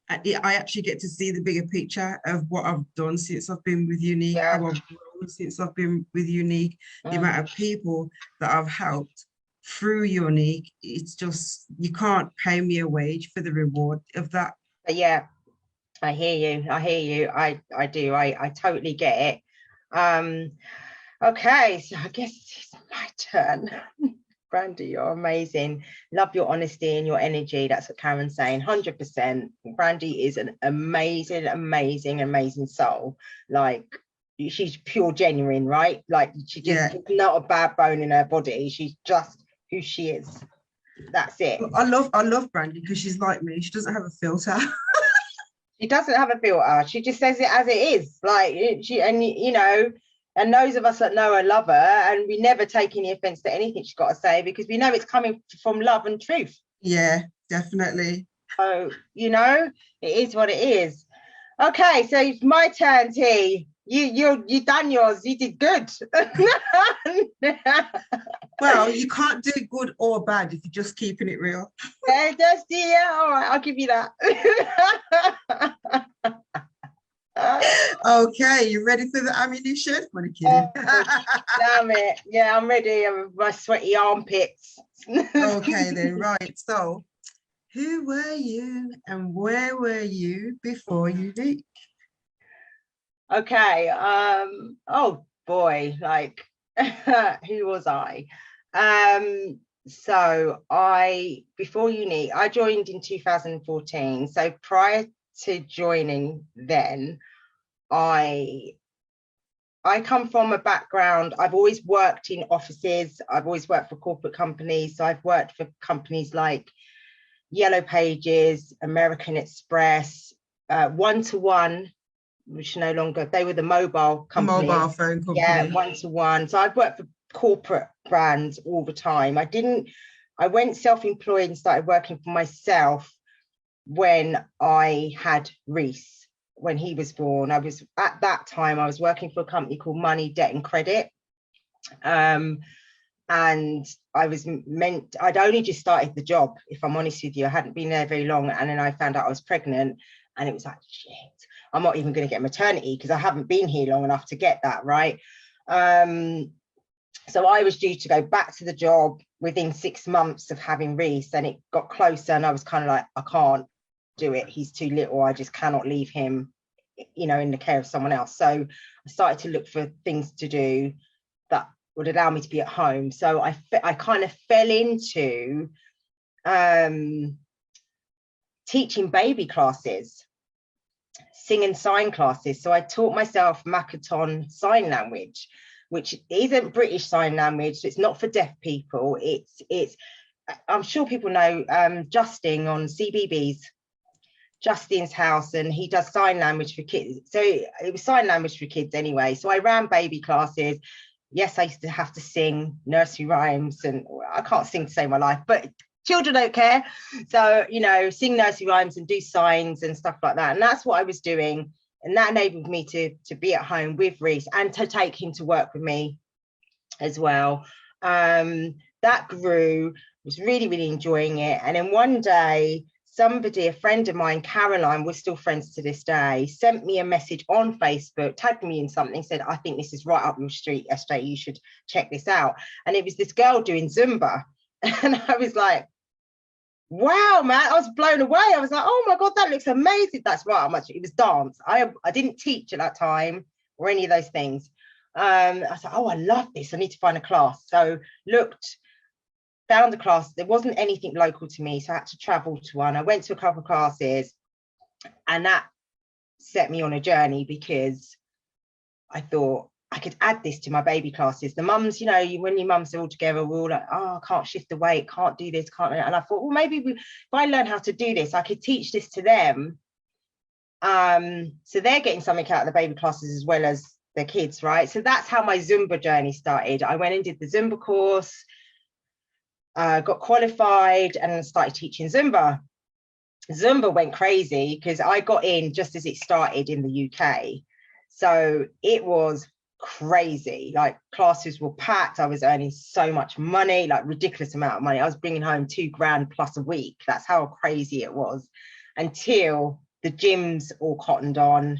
B: I actually get to see the bigger picture of what I've done since I've been with Unique, how I've grown since I've been with Unique, the amount of people that I've helped through Unique. It's just, you can't pay me a wage for the reward of that.
A: Yeah, I hear you. I do. I totally get it. Okay, so I guess it's my turn. Brandy, you're amazing. Love your honesty and your energy. That's what Karen's saying. 100%. Brandy is an amazing soul. Like, she's pure genuine, right? Like, she just not a bad bone in her body. She's just who she is. That's it.
B: I love Brandy because she's like me. She doesn't have a filter.
A: She doesn't have a filter. She just says it as it is. Like, and those of us that know her love her, and we never take any offense to anything she's got to say, because we know it's coming from love and truth.
B: Yeah, definitely.
A: So, it is what it is. Okay, so it's my turn, T. You done yours. You did good.
B: Well, you can't do good or bad if you're just keeping it real.
A: Yeah, all right, I'll give you that.
B: Okay, you ready for the ammunition? What are you kidding?
A: Damn it. Yeah, I'm ready. I'm with my sweaty armpits.
B: Okay, then, right. So, who were you and where were you before you reached?
A: Okay. Oh boy, like who was I? So before uni, I joined in 2014. So prior to joining then, I come from a background, I've always worked in offices, I've always worked for corporate companies. So I've worked for companies like Yellow Pages, American Express, One to One, which no longer, they were the mobile company.
B: Mobile phone company.
A: Yeah, One to One. So I've worked for corporate brands all the time. I went self-employed and started working for myself when I had Reese, when he was born. At that time, I was working for a company called Money, Debt and Credit. And I'd only just started the job, if I'm honest with you. I hadn't been there very long. And then I found out I was pregnant, and it was like, shit, I'm not even going to get maternity because I haven't been here long enough to get that, right? So I was due to go back to the job within 6 months of having Reese, and it got closer, and I was kind of like, I can't do it. He's too little. I just cannot leave him, in the care of someone else. So I started to look for things to do that would allow me to be at home. So I kind of fell into teaching baby classes, sing and sign classes. So I taught myself Makaton Sign Language, which isn't British Sign Language. It's not for deaf people. It's I'm sure people know Justin on CBBS, Justin's house, and he does sign language for kids. So it was sign language for kids anyway. So I ran baby classes. Yes, I used to have to sing nursery rhymes, and I can't sing to save my life, but children don't care. So, sing nursery rhymes and do signs and stuff like that. And that's what I was doing. And that enabled me to be at home with Reese and to take him to work with me as well. That grew, was really, really enjoying it. And then one day, a friend of mine, Caroline, we're still friends to this day, sent me a message on Facebook, tagged me in something, said, I think this is right up your street, SJ, you should check this out. And it was this girl doing Zumba. And I was like, wow, man, I was blown away. I was like, oh my God, that looks amazing. That's right, it was dance. I didn't teach at that time or any of those things. I was like, oh, I love this. I need to find a class. So found a class. There wasn't anything local to me, so I had to travel to one. I went to a couple of classes, and that set me on a journey because I thought I could add this to my baby classes. The mums, when your mums are all together, we're all like, oh, I can't shift the weight, can't do this, can't. And I thought, well, maybe if I learn how to do this, I could teach this to them. So they're getting something out of the baby classes as well as their kids, right? So that's how my Zumba journey started. I went and did the Zumba course, got qualified, and started teaching Zumba. Zumba went crazy because I got in just as it started in the UK. So it was crazy. Like, classes were packed. I was earning so much money, like ridiculous amount of money. I was bringing home $2,000 plus a week. That's how crazy it was, until the gyms all cottoned on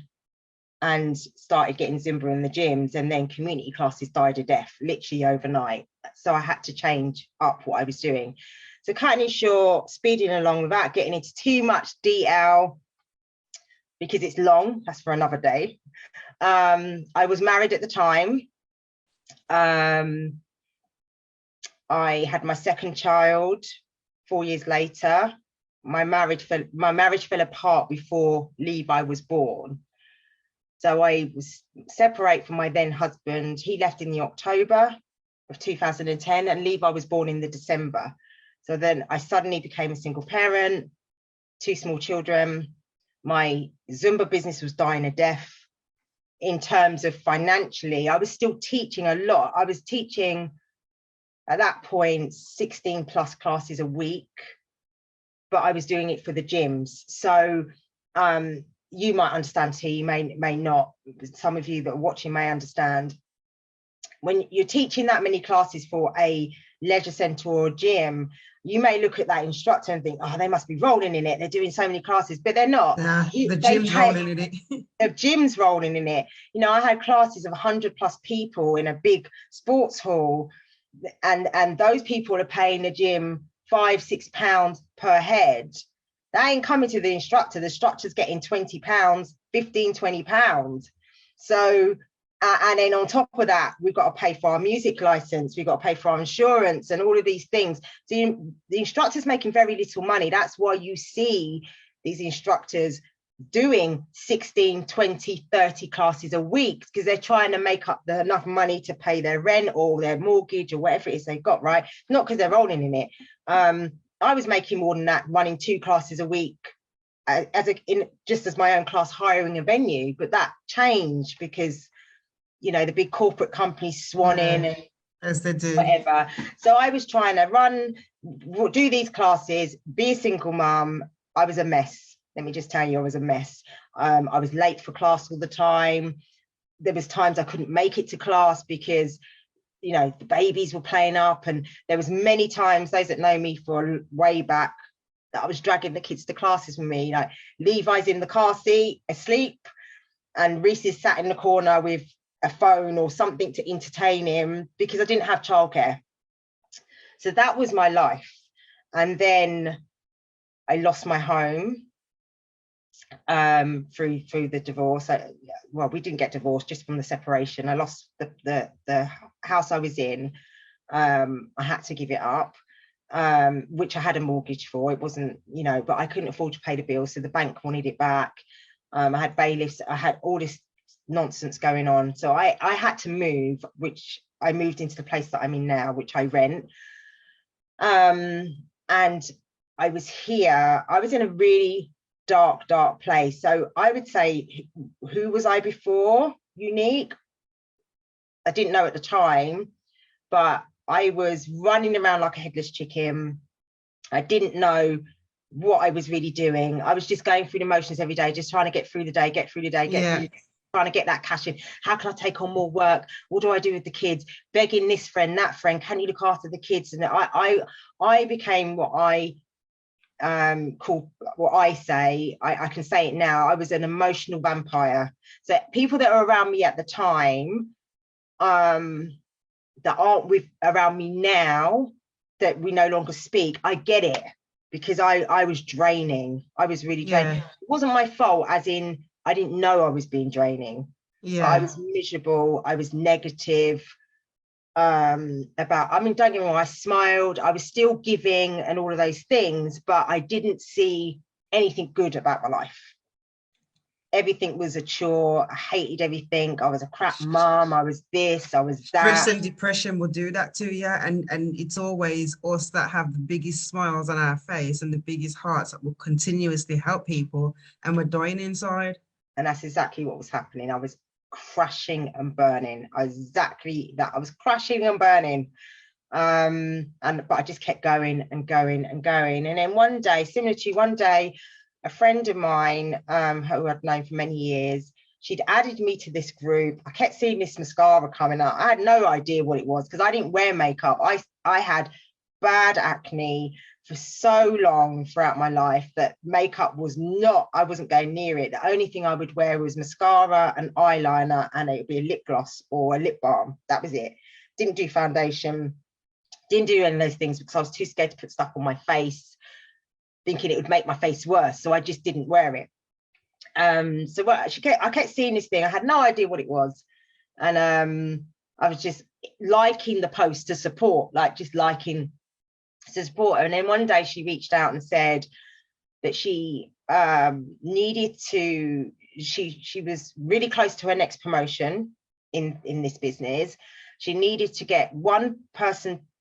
A: and started getting Zumba in the gyms, and then community classes died a death literally overnight. So I had to change up what I was doing. So cutting it short, speeding along without getting into too much detail because it's long, that's for another day. I was married at the time. I had my second child 4 years later. My marriage fell apart before Levi was born. So I was separate from my then husband. He left in the October of 2010, and Levi was born in the December. So then I suddenly became a single parent, 2 small children. My Zumba business was dying a death. In terms of financially, I was still teaching a lot. I was teaching at that point 16 plus classes a week, but I was doing it for the gyms. So you might understand too, you may not. Some of you that are watching may understand. when you're teaching that many classes for a leisure centre or a gym, you may look at that instructor and think, oh, they must be rolling in it. They're doing so many classes, but they're not.
B: The gym's rolling in it.
A: The gym's rolling in it. You know, I had classes of 100 plus people in a big sports hall, and those people are paying the gym £5-6 per head. That ain't coming to the instructor. The instructor's getting £20, £15-20. So and then on top of that, we've got to pay for our music license, we've got to pay for our insurance and all of these things. So the instructor's making very little money. That's why you see these instructors doing 16, 20, 30 classes a week, because they're trying to make up enough money to pay their rent or their mortgage or whatever it is they've got, right? Not because they're rolling in it. I was making more than that running 2 classes a week just as my own class, hiring a venue. But that changed because, you know, the big corporate companies swan in and
B: as they do,
A: whatever. So I was trying to do these classes, be a single mum. I was a mess. Let me just tell you, I was a mess. I was late for class all the time. There was times I couldn't make it to class because, you know, the babies were playing up, and there was many times, those that know me for way back, that I was dragging the kids to classes with me. Like Levi's in the car seat asleep, and Reese is sat in the corner with a phone or something to entertain him because I didn't have childcare. So that was my life. And then I lost my home through the divorce. Well, we didn't get divorced, just from the separation. I lost the house I was in. I had to give it up, which I had a mortgage for. It wasn't, you know, but I couldn't afford to pay the bill, so the bank wanted it back. I had bailiffs, I had all this nonsense going on. So I had to move, which I moved into the place that I'm in now, which I rent. And I was here, I was in a really dark place. So I would say, who was I before Unique? I didn't know at the time, but I was running around like a headless chicken. I didn't know what I was really doing. I was just going through the motions every day, just trying to get through the day, trying to get that cash in. How can I take on more work? What do I do with the kids? Begging this friend, that friend, can you look after the kids? And I became what I call, what I say, I can say it now, I was an emotional vampire. So people that are around me at the time, that aren't around me now, that we no longer speak, I get it, because I was draining. I was really draining. It wasn't my fault, as in I didn't know I was being draining. I was miserable, I was negative about, I mean, don't get me wrong, I smiled, I was still giving and all of those things, but I didn't see anything good about my life. Everything was a chore. I hated everything. I was a crap mom. I was this, I was that.
B: Stress and depression will do that to you, and it's always us that have the biggest smiles on our face and the biggest hearts that will continuously help people, and we're dying inside.
A: And that's exactly what was happening. I was crashing and burning. Exactly that. I was crashing and burning. But I just kept going and going and going. And then one day, similar to you, one day, a friend of mine, who I'd known for many years, she'd added me to this group. I kept seeing this mascara coming up. I had no idea what it was because I didn't wear makeup. I had bad acne for so long throughout my life that makeup was not, I wasn't going near it. The only thing I would wear was mascara and eyeliner, and it would be a lip gloss or a lip balm. That was it. Didn't do foundation, didn't do any of those things because I was too scared to put stuff on my face, thinking it would make my face worse. So I just didn't wear it. I kept seeing this thing. I had no idea what it was. And I was just liking the post to support, like just liking to support her. And then one day she reached out and said that she needed to, she was really close to her next promotion in this business. She needed to get one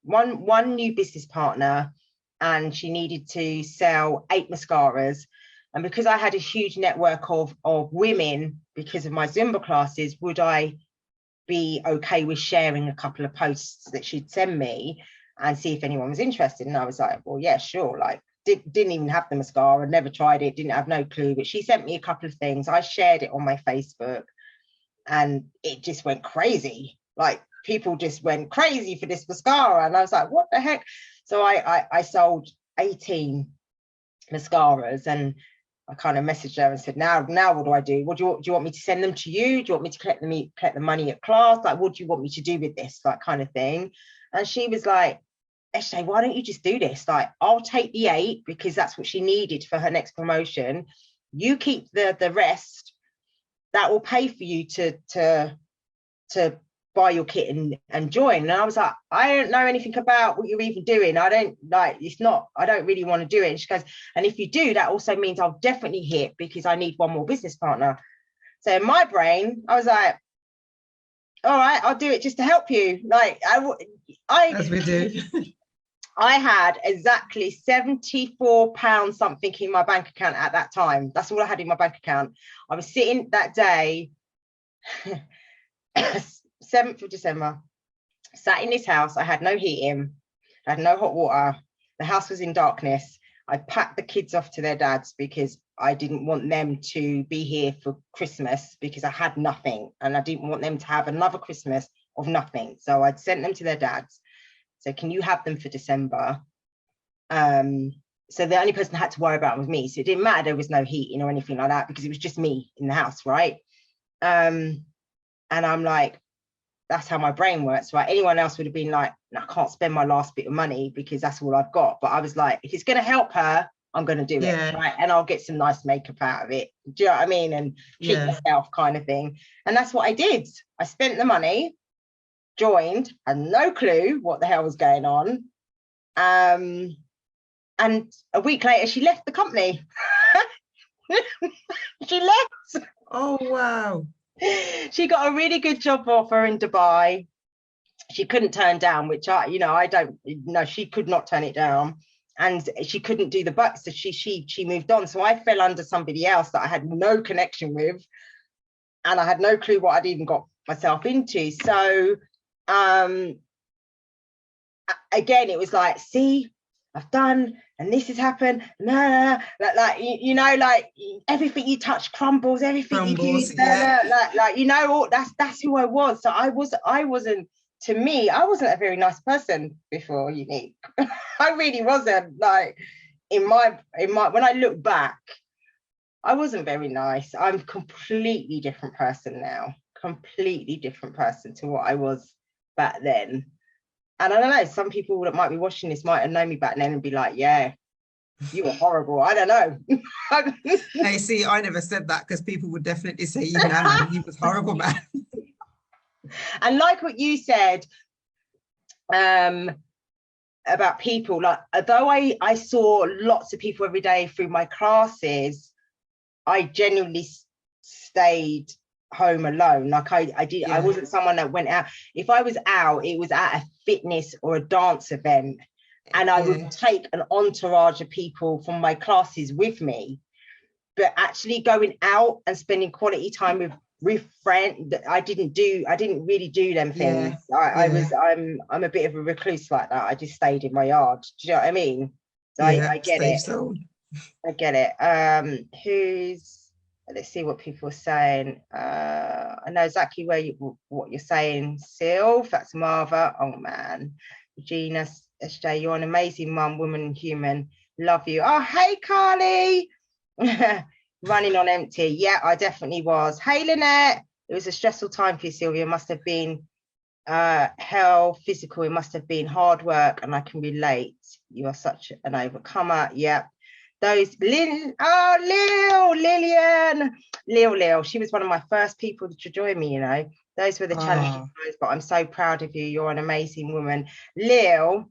A: new business partner, and she needed to sell 8 mascaras. And because I had a huge network of women because of my Zumba classes, would I be okay with sharing a couple of posts that she'd send me and see if anyone was interested? And I was like, well, yeah, sure. Like, didn't even have the mascara, never tried it, didn't have no clue. But she sent me a couple of things. I shared it on my Facebook, and it just went crazy. Like, people just went crazy for this mascara. And I was like, what the heck? So I sold 18 mascaras, and I kind of messaged her and said, now what do I do? What do you want me to send them to you? Do you want me to collect the money at class? Like, what do you want me to do with this? Like, kind of thing. And she was like, Eshe, why don't you just do this? Like, I'll take the 8 because that's what she needed for her next promotion. You keep the rest. That will pay for you to buy your kit and join. And I was like, I don't know anything about what you're even doing. I don't really want to do it. And she goes, and if you do, that also means I'll definitely hit, because I need one more business partner. So in my brain, I was like, all right, I'll do it just to help you. Like,
B: as we do.
A: I had exactly £74 something in my bank account at that time. That's all I had in my bank account. I was sitting that day, 7th of December, sat in this house. I had no heating, I had no hot water. The house was in darkness. I packed the kids off to their dads because I didn't want them to be here for Christmas, because I had nothing, and I didn't want them to have another Christmas of nothing. So I'd sent them to their dads. So can you have them for December? So the only person I had to worry about was me. So it didn't matter there was no heating or anything like that, because it was just me in the house, right? And I'm like, that's how my brain works, right? Anyone else would have been like, no, I can't spend my last bit of money because that's all I've got. But I was like, if it's going to help her, I'm going to do it, right? And I'll get some nice makeup out of it. Do you know what I mean? And treat myself, kind of thing. And that's what I did. I spent the money, joined, had no clue what the hell was going on. And a week later, she left the company. She left.
B: Oh, wow.
A: She got a really good job offer in Dubai. She couldn't turn down, which I don't know. She could not turn it down, and she couldn't do the bucks. So she moved on. So I fell under somebody else that I had no connection with, and I had no clue what I'd even got myself into. So again, it was like, see, I've done, and this has happened. No, like everything you touch crumbles. Everything you do, that's who I was. So I wasn't. To me, I wasn't a very nice person before Unique. I really wasn't. Like in my when I look back, I wasn't very nice. I'm a completely different person now. Completely different person to what I was back then. And I don't know, some people that might be watching this might have known me back then and be like, yeah, you were horrible. I don't know.
B: Hey, see, I never said that, because people would definitely say, you know, he was horrible, man.
A: And like what you said about people, like, although I saw lots of people every day through my classes, I genuinely stayed home alone. Like I wasn't someone that went out. If I was out, it was at a fitness or a dance event, and I would take an entourage of people from my classes with me. But actually going out and spending quality time with friends, I didn't really do them things. I'm a bit of a recluse like that. I just stayed in my yard. Do you know what I mean? So I get it.
B: So.
A: I get it. Let's see what people are saying. I know exactly what you're saying, Sylv. That's Marva. Oh man. Regina, SJ, you're an amazing mum, woman, human. Love you. Oh, hey, Carly. Running on empty. Yeah, I definitely was. Hey, Lynette. It was a stressful time for you, Sylvia. It must have been hell, physical. It must have been hard work, and I can relate. You are such an overcomer. Yeah. Those Lillian, Lil. She was one of my first people to join me, you know. Those were the challenging times, but I'm so proud of you. You're an amazing woman. Lillian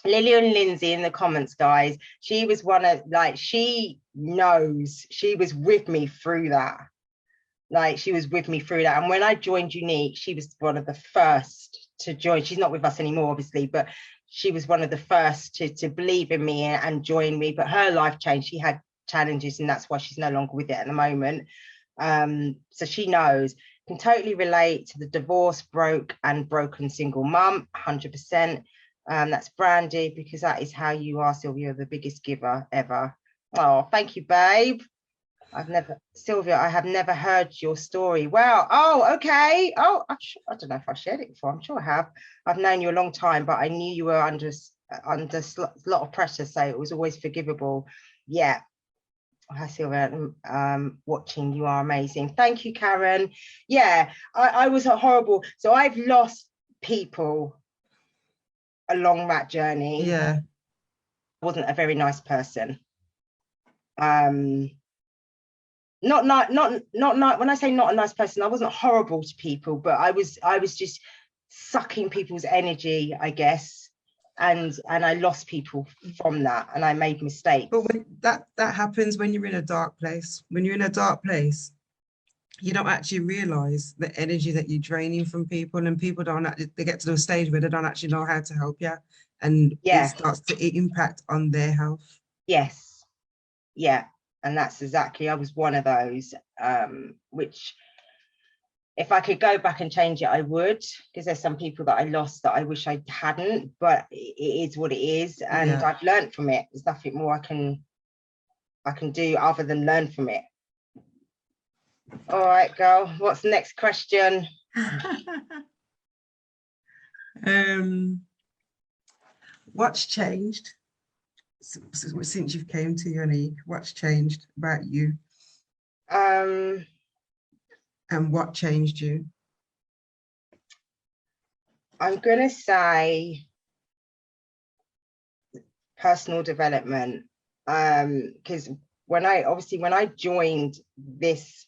A: Lindsay in the comments, guys. She was one of, like, she knows, she was with me through that. Like, she was with me through that. And when I joined Unique, she was one of the first to join. She's not with us anymore, obviously, but she was one of the first to believe in me and join me. But her life changed. She had challenges, and that's why she's no longer with it at the moment. So she knows. Can totally relate to the divorce, broken single mum, 100%. That's Brandy, because that is how you are, Sylvia, the biggest giver ever. Oh, thank you, babe. Sylvia, I have never heard your story. Wow. Oh, okay. Oh, I don't know if I shared it before. I'm sure I have. I've known you a long time, but I knew you were under a lot of pressure, so it was always forgivable. Yeah. Hi, Sylvia. Watching, you are amazing. Thank you, Karen. Yeah, I was horrible. So I've lost people along that journey.
B: Yeah.
A: I wasn't a very nice person. Not when I say not a nice person, I wasn't horrible to people, but I was just sucking people's energy, I guess, and I lost people from that, and I made mistakes.
B: But when that happens when you're in a dark place, when you're in a dark place, you don't actually realize the energy that you're draining from people, and people don't actually, they get to the stage where they don't actually know how to help you, and it starts to impact on their health.
A: Yes. Yeah. And that's exactly, I was one of those, which if I could go back and change it, I would, because there's some people that I lost that I wish I hadn't, but it is what it is. And I've learned from it. There's nothing more I can do other than learn from it. All right, girl, what's the next question?
B: What's changed since you've came to Unique? What's changed about you? And what changed you?
A: I'm gonna say personal development, because when I joined this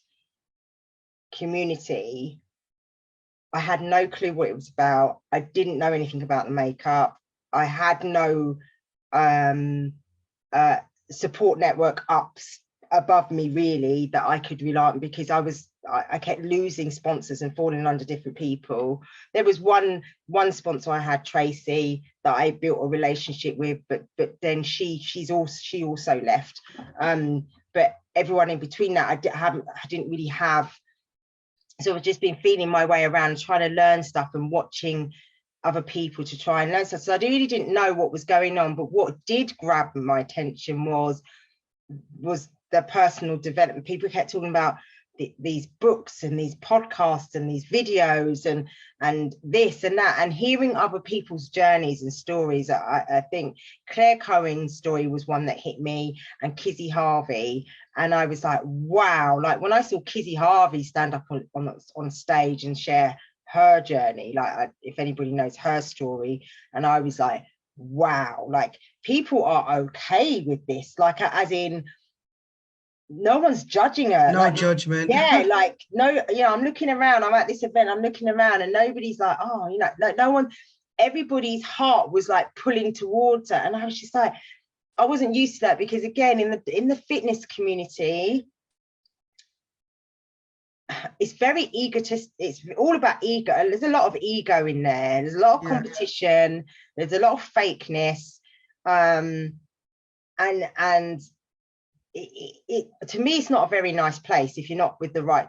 A: community, I had no clue what it was about. I didn't know anything about the makeup. I had no support network above me really that I could rely on, because I kept losing sponsors and falling under different people. There was one sponsor I had, Tracy, that I built a relationship with, but then she also left. But everyone in between that, I didn't really have. So I've just been feeling my way around, trying to learn stuff and watching other people to try and learn stuff. So I really didn't know what was going on, but what did grab my attention was the personal development. People kept talking about these books and these podcasts and these videos and this and that, and hearing other people's journeys and stories. I think Claire Cohen's story was one that hit me, and Kizzy Harvey, and I was like, wow. Like when I saw Kizzy Harvey stand up on stage and share her journey, like if anybody knows her story, and I was like, wow, like people are okay with this, like as in no one's judging her.
B: No
A: like,
B: judgment.
A: Yeah, like no, I'm looking around, I'm at this event, I'm looking around, and nobody's like, oh, like no one, everybody's heart was like pulling towards her. And I was just like, I wasn't used to that, because again, in the fitness community, it's very egotistic. It's all about ego. There's a lot of ego in there. There's a lot of competition. There's a lot of fakeness. And it to me, it's not a very nice place if you're not with the right,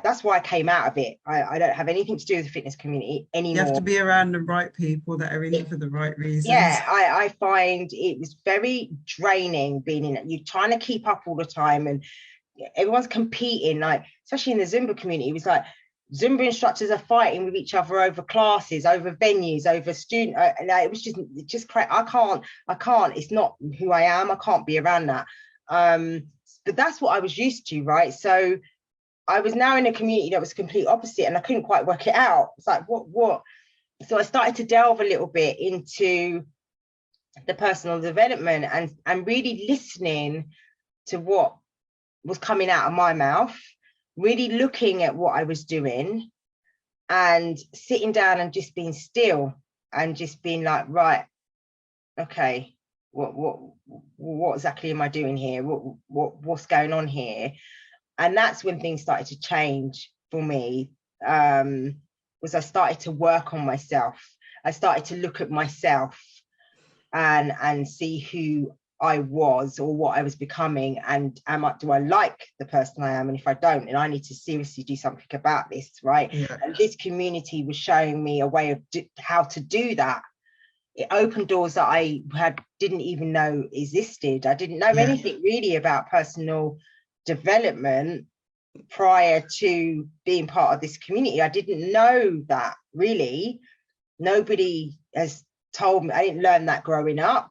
A: that's why I came out of it. I don't have anything to do with the fitness community anymore.
B: You have to be around the right people that are in it for the right reasons.
A: Yeah, I find it was very draining being in it. You're trying to keep up all the time, and everyone's competing, like especially in the Zumba community. It was like Zumba instructors are fighting with each other over classes, over venues, over student. It was just crazy. I can't. It's not who I am. I can't be around that. But that's what I was used to, right? So I was now in a community that was complete opposite, and I couldn't quite work it out. It's like what? So I started to delve a little bit into the personal development and really listening to what was coming out of my mouth, really looking at what I was doing, and sitting down and just being still and just being like, right, okay, what exactly am I doing here? What's going on here? And that's when things started to change for me. Was I started to work on myself. I started to look at myself and see who I was or what I was becoming, and do I like the person I am? And if I don't, then I need to seriously do something about this, right? Yeah. And this community was showing me a way of how to do that. It opened doors that I didn't even know existed. I didn't know anything really about personal development prior to being part of this community. I didn't know that, really. Nobody has told me. I didn't learn that growing up,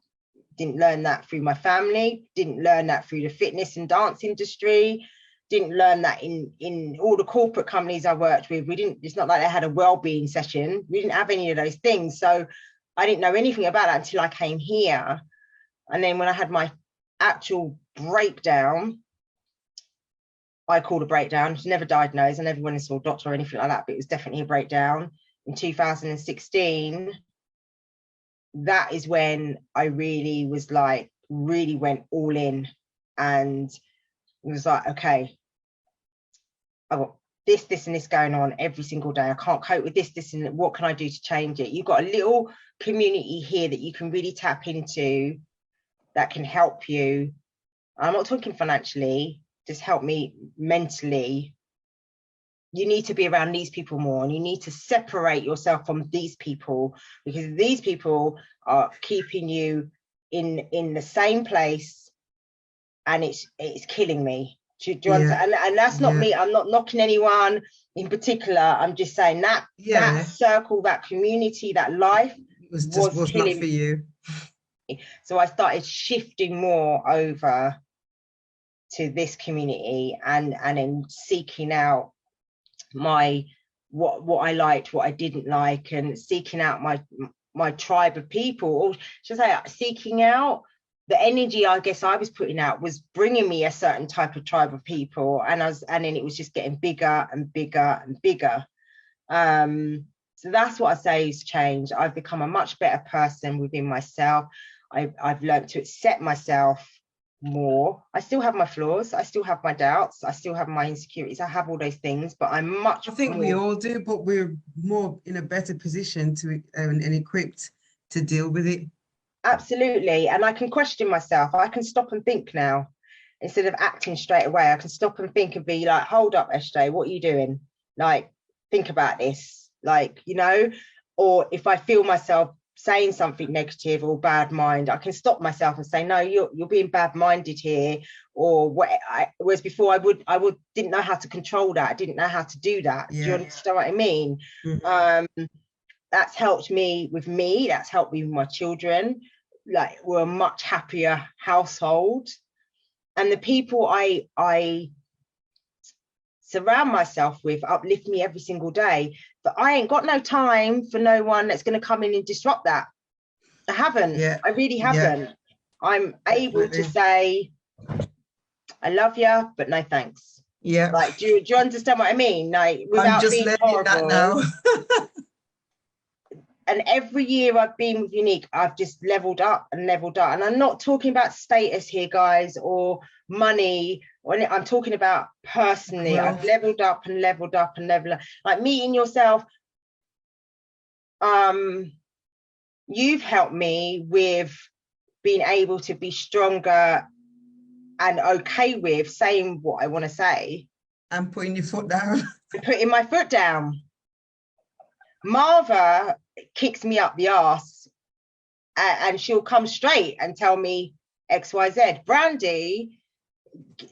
A: didn't learn that through my family, didn't learn that through the fitness and dance industry, didn't learn that in all the corporate companies I worked with. We didn't, it's not like they had a well-being session. We didn't have any of those things. So I didn't know anything about that until I came here. And then when I had my actual breakdown, I called a breakdown. It was never diagnosed. I never went and saw a doctor or anything like that, but it was definitely a breakdown in 2016. That is when I really was like, really went all in, and it was like, okay, I've got this and this going on every single day. I can't cope with this, and what can I do to change it? You've got a little community here that you can really tap into that can help you. I'm not talking financially, just help me mentally. You need to be around these people more, and you need to separate yourself from these people, because these people are keeping you in the same place, and it's killing me. Do you understand? And that's not me. I'm not knocking anyone in particular. I'm just saying that that circle, that community, that life was killing
B: not for you.
A: So I started shifting more over to this community, and then seeking out my what I liked, what I didn't like, and seeking out my tribe of people, or should I say, seeking out the energy I guess I was putting out was bringing me a certain type of tribe of people, and then it was just getting bigger and bigger and bigger. So that's what I say is change. I've become a much better person within myself. I've learned to accept myself more. I still have my flaws, I still have my doubts, I still have my insecurities, I have all those things, but I'm much
B: I think we all do, but we're more in a better position to and equipped to deal with it.
A: Absolutely. And I can question myself. I can stop and think now instead of acting straight away. I can stop and think and be like, hold up, SJ, what are you doing? Like, think about this, like, you know. Or if I feel myself saying something negative or bad mind, I can stop myself and say, no, you're being bad minded here. Or what whereas before I would didn't know how to control that. I didn't know how to do that. Do you understand what I mean? Mm-hmm. That's helped me with me, that's helped me with my children. Like, we're a much happier household, and the people I surround myself with uplift me every single day. But I ain't got no time for no one that's going to come in and disrupt that. I haven't. I really haven't. I'm able to say, I love you, but no thanks. Like, do you understand what I mean? Like, without being horrible. That now. And every year I've been with Unique, I've just leveled up and leveled up. And I'm not talking about status here, guys, or money. I'm talking about personally. I've leveled up and leveled up and leveled up. Like, meeting yourself. You've helped me with being able to be stronger and okay with saying what I want to say.
B: And putting your foot down.
A: Putting my foot down. Marva kicks me up the arse, and she'll come straight and tell me XYZ. Brandy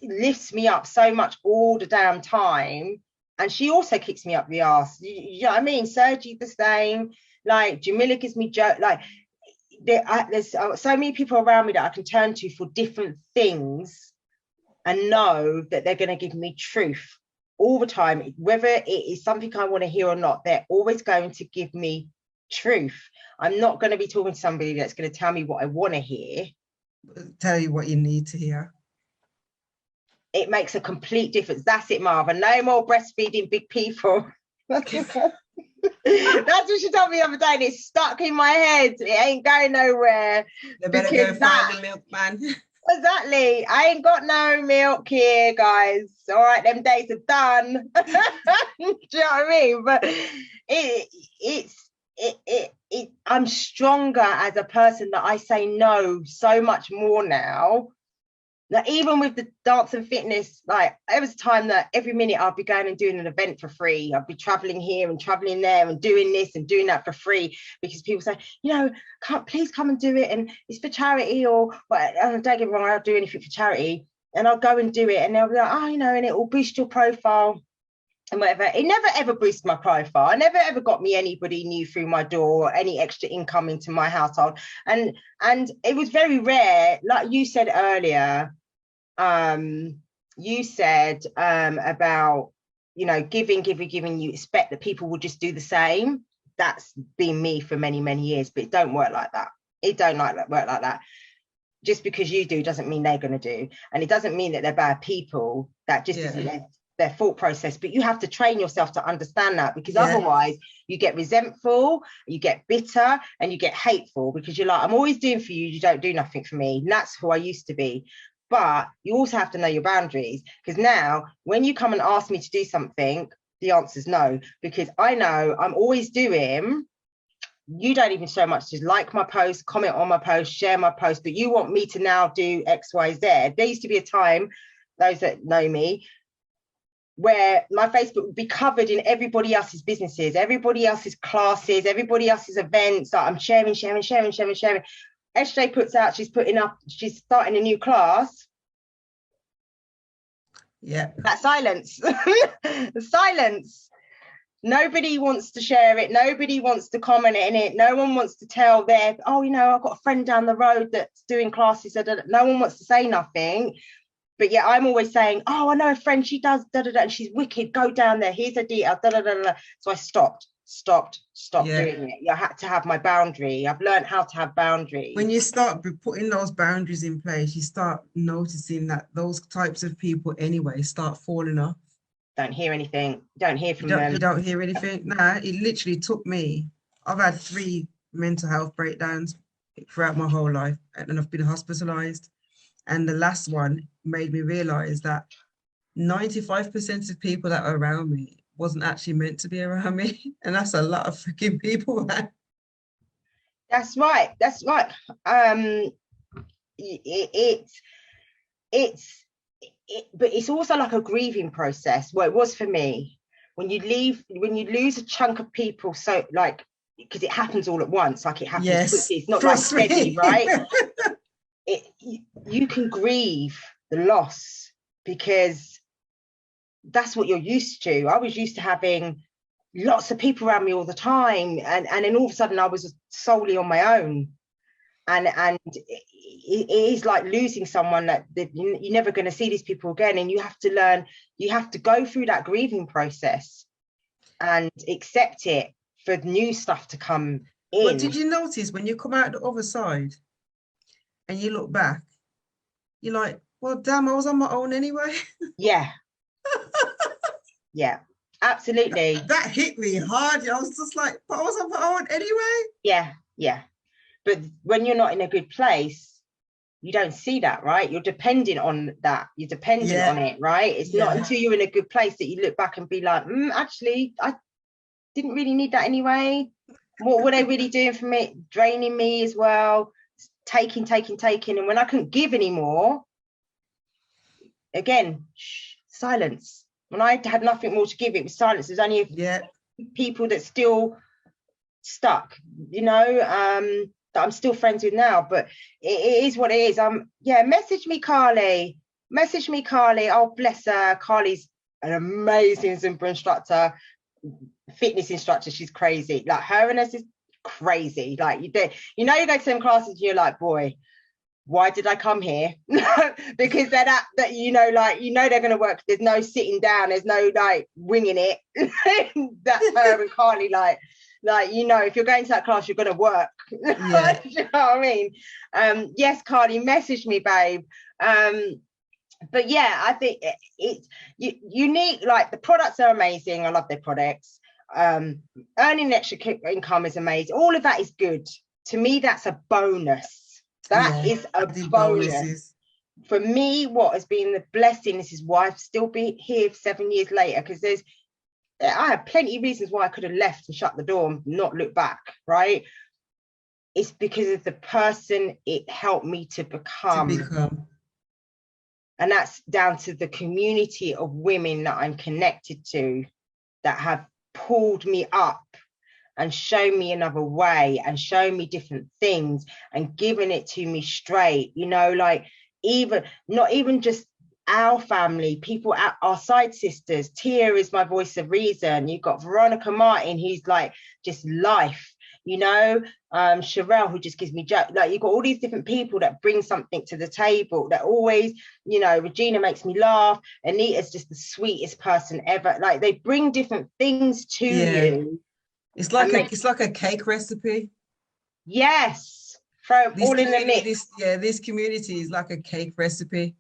A: lifts me up so much all the damn time, and she also kicks me up the arse. You know what I mean? Sergi the same. Like, Jamila gives me joke. Like, there's so many people around me that I can turn to for different things, and know that they're going to give me truth all the time, whether it is something I want to hear or not. They're always going to give me truth. I'm not going to be talking to somebody that's going to tell me what I want to hear.
B: Tell you what you need to hear.
A: It makes a complete difference. That's it, Marva. No more breastfeeding big people. That's what she told me the other day, and it's stuck in my head. It ain't going nowhere.
B: They better go find the milkman.
A: Exactly. I ain't got no milk here, guys. All right, them days are done. Do you know what I mean? But I'm stronger as a person, that I say no so much more now. Like, even with the dance and fitness, like, there was a time that every minute I'd be going and doing an event for free. I'd be traveling here and traveling there and doing this and doing that for free, because people say, you know, please come and do it, and it's for charity, or, but don't get me wrong, I'll do anything for charity. and I'll go and do it, and they'll be like, oh, you know, and it will boost your profile and whatever. It never ever boosted my profile. I never ever got me anybody new through my door or any extra income into my household. And it was very rare, like you said earlier. You said about, you know, giving, you expect that people will just do the same. That's been me for many, many years, but it don't work like that. It don't work like that. Just because you do doesn't mean they're going to do. And it doesn't mean that they're bad people. That just isn't their thought process. But you have to train yourself to understand that, because otherwise you get resentful, you get bitter, and you get hateful, because you're like, I'm always doing for you, you don't do nothing for me. And that's who I used to be. But you also have to know your boundaries, because now when you come and ask me to do something, the answer is no, because I know I'm always doing. You don't even so much just like my post, comment on my post, share my post, but you want me to now do X, Y, Z. There used to be a time, those that know me, where my Facebook would be covered in everybody else's businesses, everybody else's classes, everybody else's events. Like I'm sharing. SJ puts out, she's starting a new class.
B: Yeah.
A: That silence. Silence. Nobody wants to share it. Nobody wants to comment in it. No one wants to tell their, oh, you know, I've got a friend down the road that's doing classes. No one wants to say nothing. But yeah, I'm always saying, oh, I know a friend, she does and she's wicked. Go down there. Here's a detail. So I stopped doing it. I had to have my boundary. I've learned how to have boundaries.
B: When you start putting those boundaries in place, you start noticing that those types of people anyway start falling off.
A: Don't hear anything. Don't hear from them.
B: You don't hear anything. Nah, it literally took me. I've had 3 mental health breakdowns throughout my whole life, and I've been hospitalized. And the last one made me realize that 95% of people that are around me wasn't actually meant to be around me. And that's a lot of freaking people, man.
A: That's right. But it's also like a grieving process. Well, it was for me. When you lose a chunk of people, so like, because it happens all at once, like it happens quickly. It's not like steady, right? You can grieve the loss, because that's what you're used to. I was used to having lots of people around me all the time, and then all of a sudden I was solely on my own. And it is like losing someone that you're never going to see these people again, and you have to learn, you have to go through that grieving process and accept it for new stuff to come in.
B: But did you notice when you come out the other side and you look back, you're like, well, damn, I was on my own anyway.
A: Yeah. Yeah, absolutely.
B: That hit me hard. I was just like, but I was on my own anyway.
A: Yeah. But when you're not in a good place, you don't see that, right? You're dependent on that. You're dependent on it, right? It's not until you're in a good place that you look back and be like, actually, I didn't really need that anyway. What were they really doing for me? Draining me as well. Taking. And when I couldn't give anymore, again, silence. When I had nothing more to give, it was silence. There's only people that still stuck, you know, that I'm still friends with now, but it is what it is. Message me, Carly. Oh, bless her. Carly's an amazing Zumba instructor, fitness instructor. She's crazy. Like, her and us is crazy. Like, you go to some classes, you're like, boy, why did I come here? Because they're that they're going to work. There's no sitting down. There's no like winging it. That's her and Carly. Like, if you're going to that class, you're going to work.
B: Yeah.
A: You know what I mean? Yes, Carly, message me, babe. But yeah, I think it's unique. Like, the products are amazing. I love their products. Earning extra income is amazing. All of that is good. To me, that's a bonus. That is a bonus. Bonuses. For me, what has been the blessing, this is why I've still been here 7 years later, because I have plenty of reasons why I could have left and shut the door and not look back, right? It's because of the person it helped me to become. And that's down to the community of women that I'm connected to, that have pulled me up and shown me another way and shown me different things and given it to me straight, you know, like, not even just our family, people, our side sisters. Tia is my voice of reason. You've got Veronica Martin, who's like just life, you know, Sherelle, who just gives me joy. Like, you've got all these different people that bring something to the table, that always, you know, Regina makes me laugh. Anita's just the sweetest person ever. Like, they bring different things to you.
B: It's like a cake recipe.
A: Yes, throw all in the mix.
B: This community is like a cake recipe.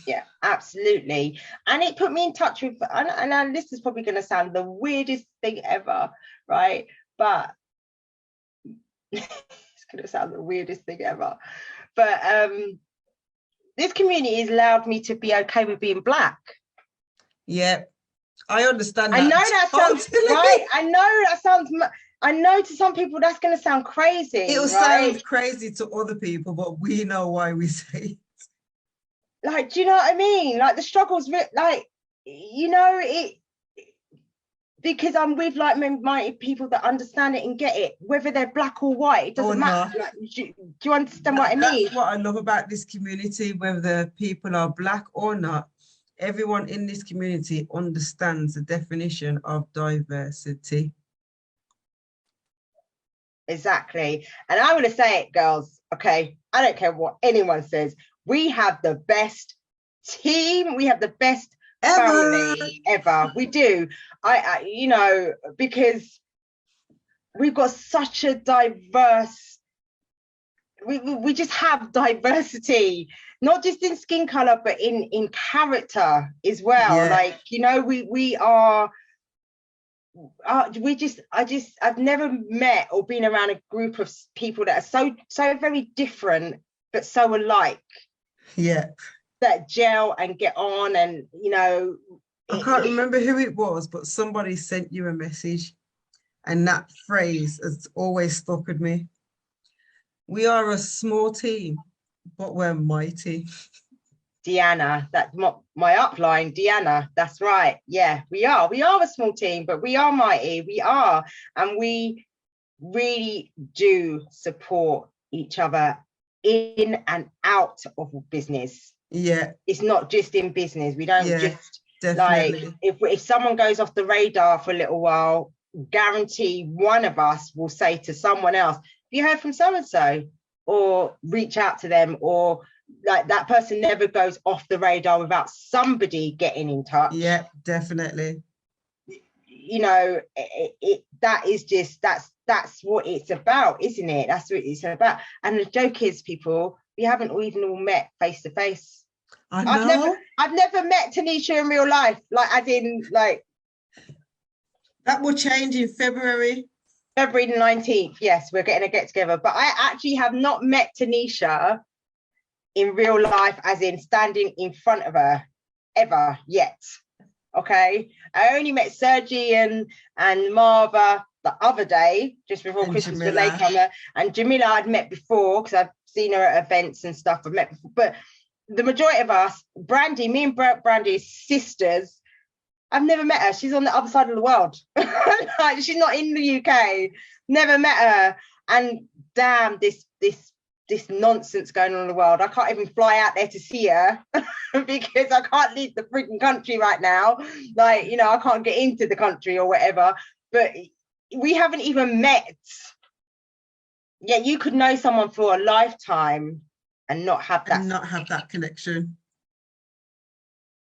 A: Yeah, absolutely. And it put me in touch with, and this is probably going to sound the weirdest thing ever, right? But it's going to sound the weirdest thing ever. But this community has allowed me to be okay with being Black.
B: Yeah, I understand that.
A: I know that sounds right. I know to some people that's going to sound crazy.
B: It'll sound crazy to other people, but we know why we say it.
A: Like, do you know what I mean? Like, the struggles, like, you know, it, because I'm with like-minded people that understand it and get it, whether they're Black or white, it doesn't matter. Like, do you understand what I mean?
B: That's what I love about this community, whether people are Black or not. Everyone in this community understands the definition of diversity.
A: Exactly. And I'm going to say it, girls, okay? I don't care what anyone says. We have the best team. We have the best family ever. We do. I you know, because we've got such a diverse, we just have diversity, not just in skin color, but in character as well. Yeah. Like, you know, we are, I've never met or been around a group of people that are so very different, but so alike.
B: Yeah.
A: That gel and get on, and, you know.
B: I can't remember who it was, but somebody sent you a message, and that phrase has always stuck with me. We are a small team, but we're mighty.
A: Deanna, that's my upline, Deanna, that's right. Yeah, we are a small team, but we are mighty. We are, and we really do support each other in and out of business.
B: Yeah,
A: it's not just in business. We don't just
B: definitely.
A: Like, if someone goes off the radar for a little while, guarantee one of us will say to someone else, "Have you heard from so and so?" or reach out to them, or like, that person never goes off the radar without somebody getting in touch.
B: Yeah, definitely.
A: You know, that is just, that's what it's about, isn't it? That's what it's about. And the joke is, people, we haven't even all met face to face.
B: I know.
A: I've never met Taniesha in real life, like, as in, like.
B: That will change in February
A: the 19th. Yes, we're getting a get together. But I actually have not met Taniesha in real life, as in standing in front of her, ever yet. Okay, I only met Sergi and Marva the other day, just before Christmas with Lakehammer, and Jamila I'd met before because I've seen her at events and stuff. I've met before, but the majority of us, Brandy, me and Brandy's sisters, I've never met her. She's on the other side of the world. Like, she's not in the UK. Never met her. And damn, this nonsense going on in the world. I can't even fly out there to see her because I can't leave the freaking country right now. Like, you know, I can't get into the country or whatever. But we haven't even met. Yeah, you could know someone for a lifetime and not have that
B: connection.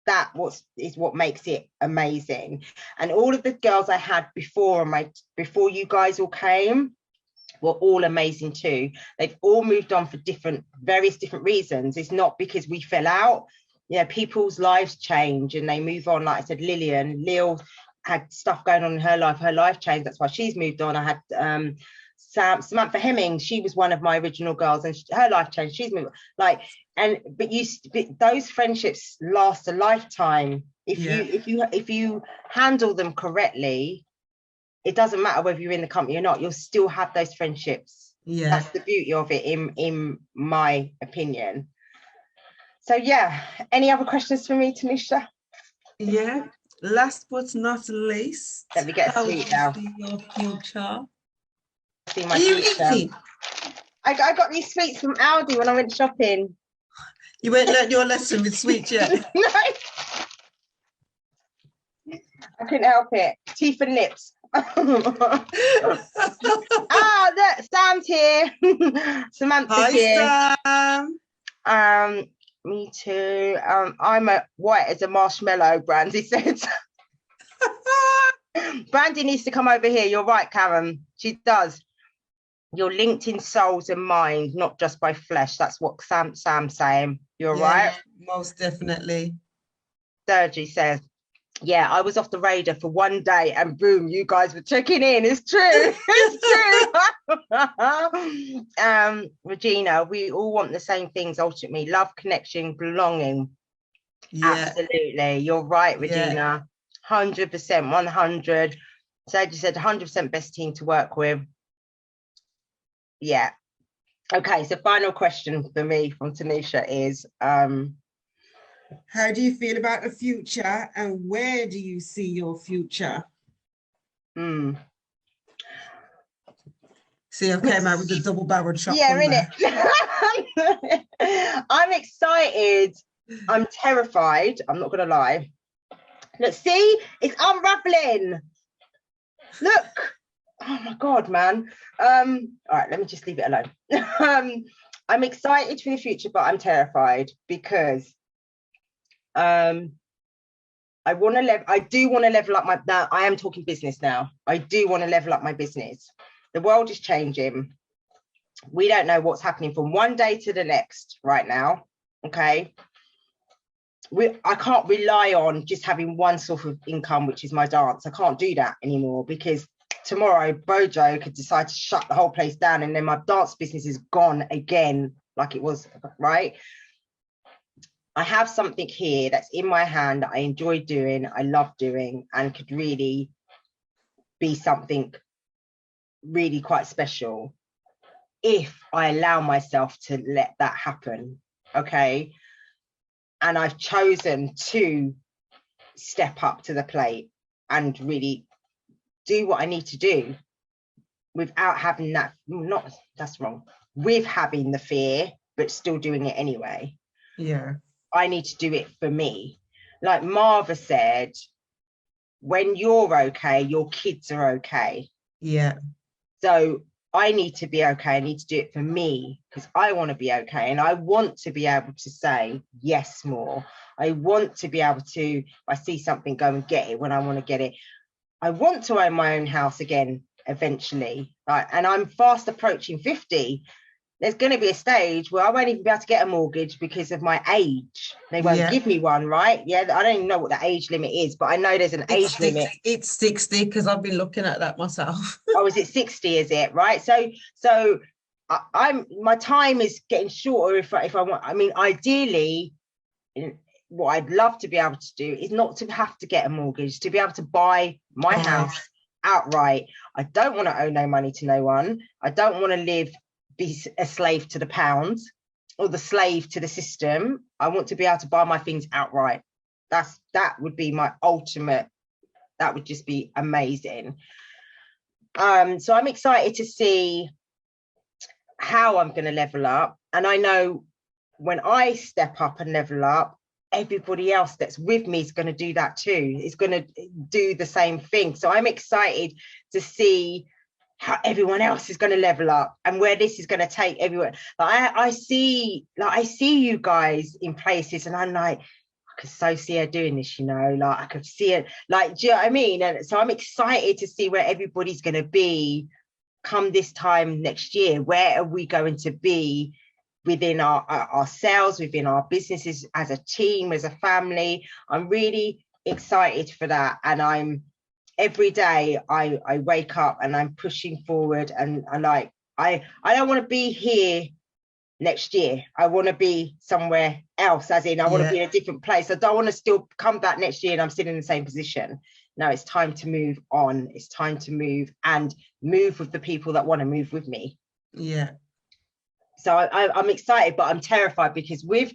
A: That is what makes it amazing. And all of the girls I had before you guys all came were all amazing too. They've all moved on for various different reasons. It's not because we fell out. Yeah, people's lives change and they move on. Like I said, Lil had stuff going on in her life changed, that's why she's moved on. I had Samantha Hemming, she was one of my original girls, and her life changed, she's moved on. Like, but those friendships last a lifetime if you handle them correctly. It doesn't matter whether you're in the company or not, you'll still have those friendships. Yeah, that's the beauty of it, in my opinion. So yeah, any other questions for me, Taniesha?
B: Yeah, last but not least,
A: let me get a sweet now.
B: Your future.
A: See my future. I got these sweets from Aldi when I went shopping.
B: You ain't learned your lesson with sweets yet.
A: No, I couldn't help it. Teeth and lips. Look, Sam's here. Samantha's
B: Hi,
A: here.
B: Sam.
A: Me too. I'm a white as a marshmallow, Brandy said. Brandy needs to come over here. You're right, Karen. She does. You're linked in souls and mind, not just by flesh. That's what Sam's saying. You're right.
B: Most definitely.
A: Sergi says, yeah, I was off the radar for one day and boom, you guys were checking in. It's true. It's true. Regina, we all want the same things ultimately. Love, connection, belonging. Yeah. Absolutely. You're right, Regina. 100%, 100. Sergi said 100% best team to work with. Yeah. Okay, so final question for me from Taniesha is
B: how do you feel about the future and where do you see your future? See, I came out with the double-barreled shotgun.
A: Yeah, innit? I'm excited. I'm terrified. I'm not gonna lie. Look, see, it's unraveling. Look. Oh my God, man. All right, let me just leave it alone. I'm excited for the future, but I'm terrified because I do want to level up my, now I am talking business now. I do want to level up my business. The world is changing. We don't know what's happening from one day to the next right now. Okay. I can't rely on just having one sort of income, which is my dance. I can't do that anymore because tomorrow Bojo could decide to shut the whole place down and then my dance business is gone again like it was, right? I have something here that's in my hand that I enjoy doing, I love doing, and could really be something really quite special if I allow myself to let that happen, okay? And I've chosen to step up to the plate and really do what I need to do without having that, that's wrong, with having the fear, but still doing it anyway.
B: Yeah.
A: I need to do it for me. Like Marva said, when you're okay, your kids are okay.
B: Yeah.
A: So I need to be okay. I need to do it for me because I want to be okay. And I want to be able to say yes more. I want to be able to, if I see something, go and get it when I want to get it. I want to own my own house again eventually. And I'm fast approaching 50. There's going to be a stage where I won't even be able to get a mortgage because of my age. They won't give me one, right? Yeah, I don't even know what the age limit is, but I know there's an age limit.
B: It's 60 because I've been looking at that myself.
A: Oh, is it 60? Is it right? So my time is getting shorter if I want. I mean, ideally, what I'd love to be able to do is not to have to get a mortgage, to be able to buy my house outright. I don't want to owe no money to no one. I don't want to be a slave to the pound or the slave to the system. I want to be able to buy my things outright. That would be my ultimate. That would just be amazing. So I'm excited to see how I'm going to level up. And I know when I step up and level up, everybody else that's with me is going to do that too. Is going to do the same thing. So I'm excited to see how everyone else is going to level up and where this is going to take everyone. I see you guys in places and I'm like, I could so see her doing this, you know, like I could see it, like, do you know what I mean? And so I'm excited to see where everybody's going to be come this time next year. Where are we going to be within ourselves, within our businesses, as a team, as a family? I'm really excited for that. And every day I wake up and I'm pushing forward and I don't want to be here next year. I want to be somewhere else, as in I want to be in a different place. I don't want to still come back next year and I'm still in the same position. No, it's time to move on. It's time to move and move with the people that want to move with me.
B: Yeah.
A: So I'm excited, but I'm terrified because with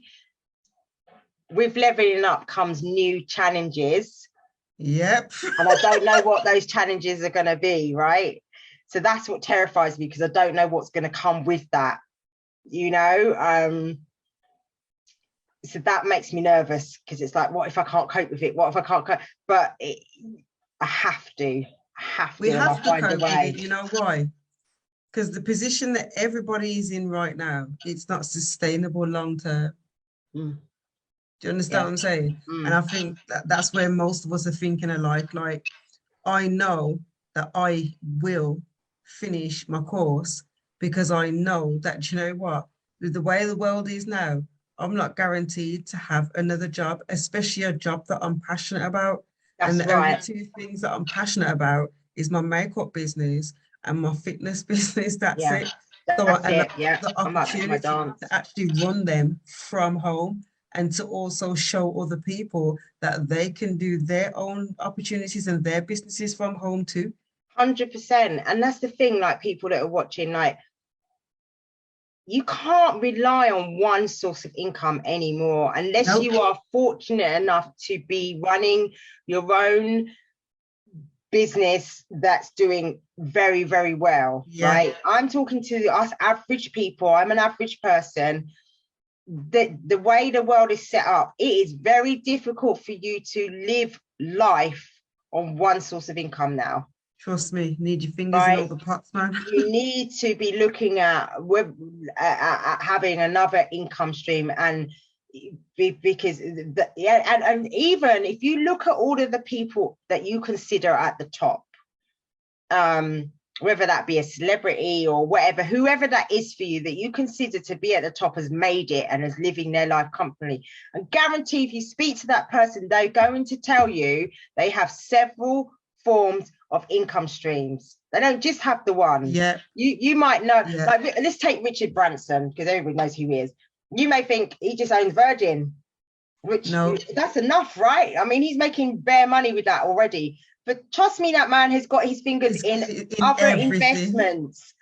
A: leveling up comes new challenges.
B: Yep.
A: And I don't know what those challenges are going to be, right? So that's what terrifies me because I don't know what's going to come with that, you know. so that makes me nervous, because it's like, what if I can't cope with it? What if I can't cope? But I have to.
B: We
A: and I'll
B: have to
A: find a
B: cope with
A: way.
B: it. You know why? Because the position that everybody is in right now, it's not sustainable long term.
A: Mm.
B: Do you understand what I'm saying? And I think that's where most of us are thinking alike. Like, I know that I will finish my course, because I know that, you know what, with the way the world is now, I'm not guaranteed to have another job, especially a job that I'm passionate about.
A: That's
B: And the only
A: right.
B: two things that I'm passionate about is my makeup business and my fitness business. That's
A: Yeah.
B: it. So
A: That's
B: and I
A: it. Yeah.
B: have the
A: I might do my
B: opportunity
A: dance.
B: to actually run them from home, and to also show other people that they can do their own opportunities and their businesses from home too.
A: 100%. And that's the thing, like, people that are watching, like, you can't rely on one source of income anymore, unless
B: Nope.
A: you are fortunate enough to be running your own business that's doing very, very well.
B: Yeah.
A: Right? I'm talking to us average people. I'm an average person. The way the world is set up, it is very difficult for you to live life on one source of income now.
B: Trust me, need your fingers in all the pots, man.
A: You need to be looking at having another income stream, and because and even if you look at all of the people that you consider at the top, whether that be a celebrity or whatever, whoever that is for you that you consider to be at the top, has made it and is living their life comfortably. And guarantee if you speak to that person, they're going to tell you they have several forms of income streams. They don't just have the one.
B: Yeah.
A: You might know,
B: Yeah.
A: like, let's take Richard Branson, because everybody knows who he is. You may think he just owns Virgin, which that's enough, right? I mean, he's making bare money with that already. But trust me, that man has got his fingers in other investments.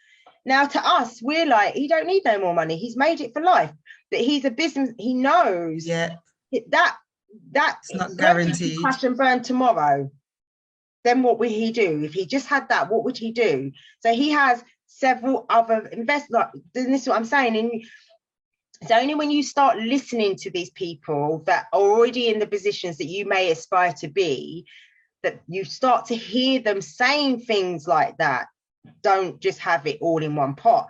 A: Now, to us, we're like, he don't need no more money. He's made it for life. But he's a business. He knows that
B: it's not guaranteed.
A: Crash and burn tomorrow. Then what would he do? If he just had that, what would he do? So he has several other investments. This is what I'm saying. And it's only when you start listening to these people that are already in the positions that you may aspire to be, that you start to hear them saying things like that. Don't just have it all in one pot.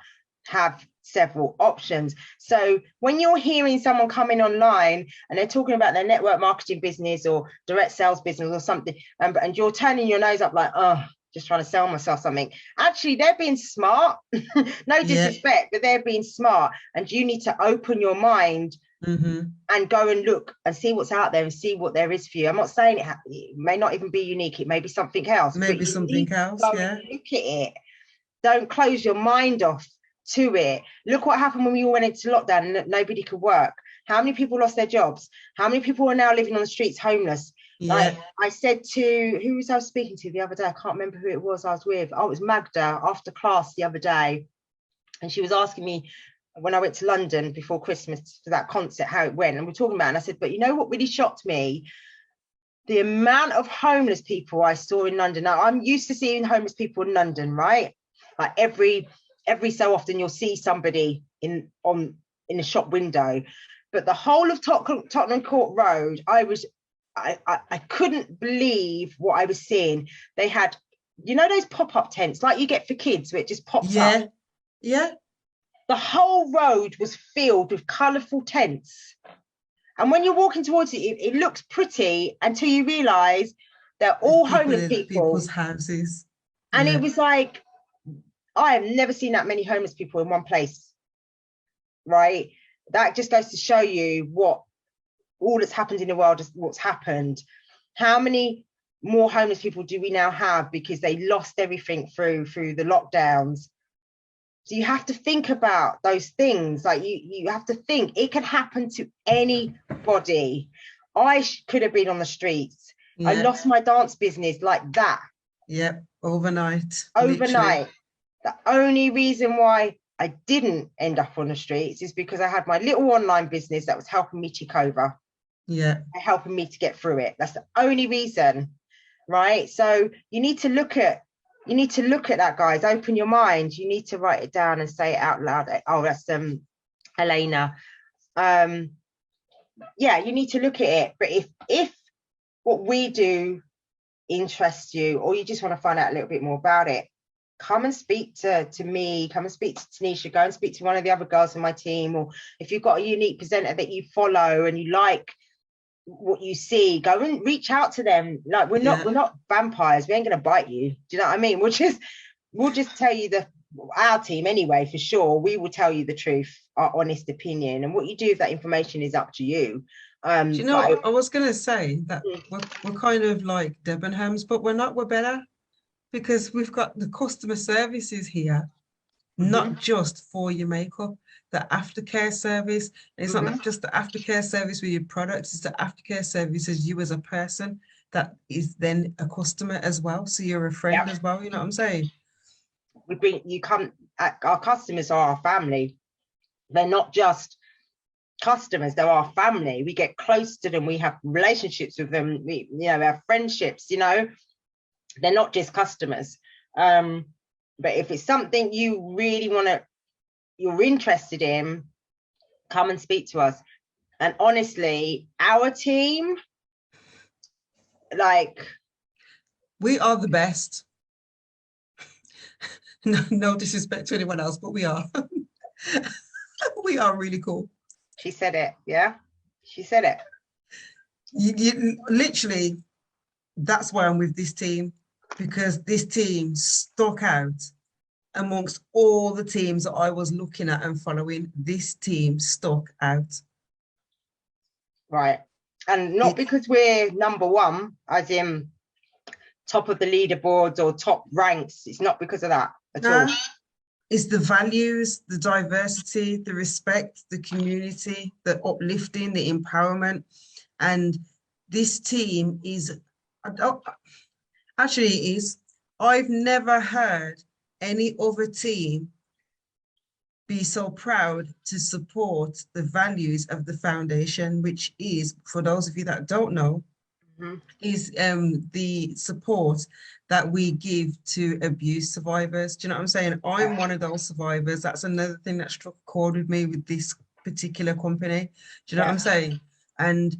A: Have several options. So when you're hearing someone coming online and they're talking about their network marketing business or direct sales business or something, and you're turning your nose up like, oh, just trying to sell myself something. Actually, they're being smart. No disrespect, but they're being smart. And you need to open your mind and go and look and see what's out there and see what there is for you. I'm not saying it may not even be unique. It may be something else.
B: Maybe something else, yeah.
A: Look at it. Don't close your mind off to it. Look what happened when we all went into lockdown and nobody could work. How many people lost their jobs? How many people are now living on the streets homeless?
B: Yeah.
A: Like I said to, who was I speaking to the other day? I can't remember who it was I was with. Oh, it was Magda after class the other day. And she was asking me when I went to London before Christmas for that concert, how it went. And we're talking about it. And I said, but you know what really shocked me? The amount of homeless people I saw in London. Now, I'm used to seeing homeless people in London, right? Like every so often you'll see somebody in a shop window. But the whole of Tottenham Court Road, I couldn't believe what I was seeing. They had, you know, those pop-up tents like you get for kids where it just pops up.
B: Yeah.
A: The whole road was filled with colourful tents. And when you're walking towards it, it looks pretty until you realise they're all homeless
B: people's houses.
A: And it was like, I have never seen that many homeless people in one place, right? That just goes to show you what all that's happened in the world is what's happened. How many more homeless people do we now have because they lost everything through the lockdowns? So you have to think about those things. Like you have to think it can happen to anybody. I could have been on the streets. I lost my dance business like that.
B: Yep, overnight.
A: Overnight. The only reason why I didn't end up on the streets is because I had my little online business that was helping me tick over.
B: Yeah.
A: Helping me to get through it. That's the only reason, right? So you need to look at that, guys. Open your mind. You need to write it down and say it out loud. Oh, that's Elena. yeah, you need to look at it. But if what we do interests you, or you just want to find out a little bit more about it, come and speak to me, come and speak to Taniesha, go and speak to one of the other girls in my team, or if you've got a unique presenter that you follow and you like what you see, go and reach out to them. Like we're not vampires, we ain't gonna bite you. Do you know what I mean? We'll just tell you our team anyway, for sure. We will tell you the truth, our honest opinion, and what you do with that information is up to you.
B: Do you know, I was gonna say that we're kind of like Debenhams, but we're not, we're better, because we've got the customer services here, not just for your makeup, the aftercare service. It's not just the aftercare service with your products, it's the aftercare service as you as a person that is then a customer as well. So you're a friend as well, you know what I'm saying?
A: Our customers are our family. They're not just customers, they're our family. We get close to them, we have relationships with them, we have friendships, they're not just customers. But if it's something you really you're interested in, come and speak to us. And honestly, our team, like,
B: we are the best. No disrespect to anyone else, but we are. We are really cool.
A: She said it, yeah? She said it.
B: You literally, that's why I'm with this team, because this team stuck out amongst all the teams that I was looking at and following. This team stuck out.
A: Right. And not because we're number one, as in top of the leaderboards or top ranks. It's not because of that at all.
B: It's the values, the diversity, the respect, the community, the uplifting, the empowerment. And this team is, actually it is, I've never heard any other team be so proud to support the values of the foundation, which is, for those of you that don't know, is the support that we give to abuse survivors. Do you know what I'm saying? I'm one of those survivors. That's another thing that struck a chord with me with this particular company. Do you know what I'm saying? And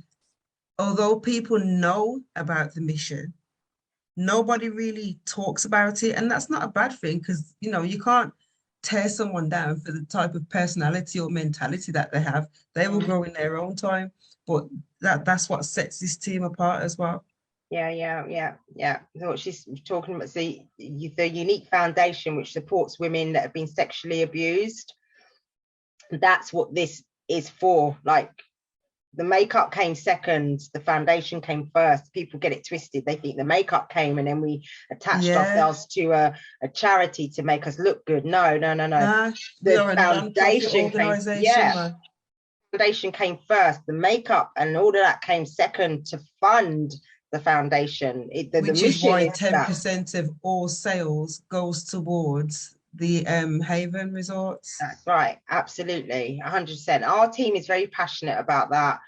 B: although people know about the mission, nobody really talks about it. And that's not a bad thing, because, you can't tear someone down for the type of personality or mentality that they have. They will grow in their own time. But that's what sets this team apart as well.
A: Yeah. What she's talking about, the unique foundation which supports women that have been sexually abused. That's what this is for. Like, the makeup came second, the foundation came first. People get it twisted. They think the makeup came and then we attached ourselves to a charity to make us look good. No. The foundation came, foundation came first. The makeup and all of that came second to fund the foundation.
B: Which is why 10% of all sales goes towards the Haven resorts.
A: That's right, absolutely, 100%. Our team is very passionate about that.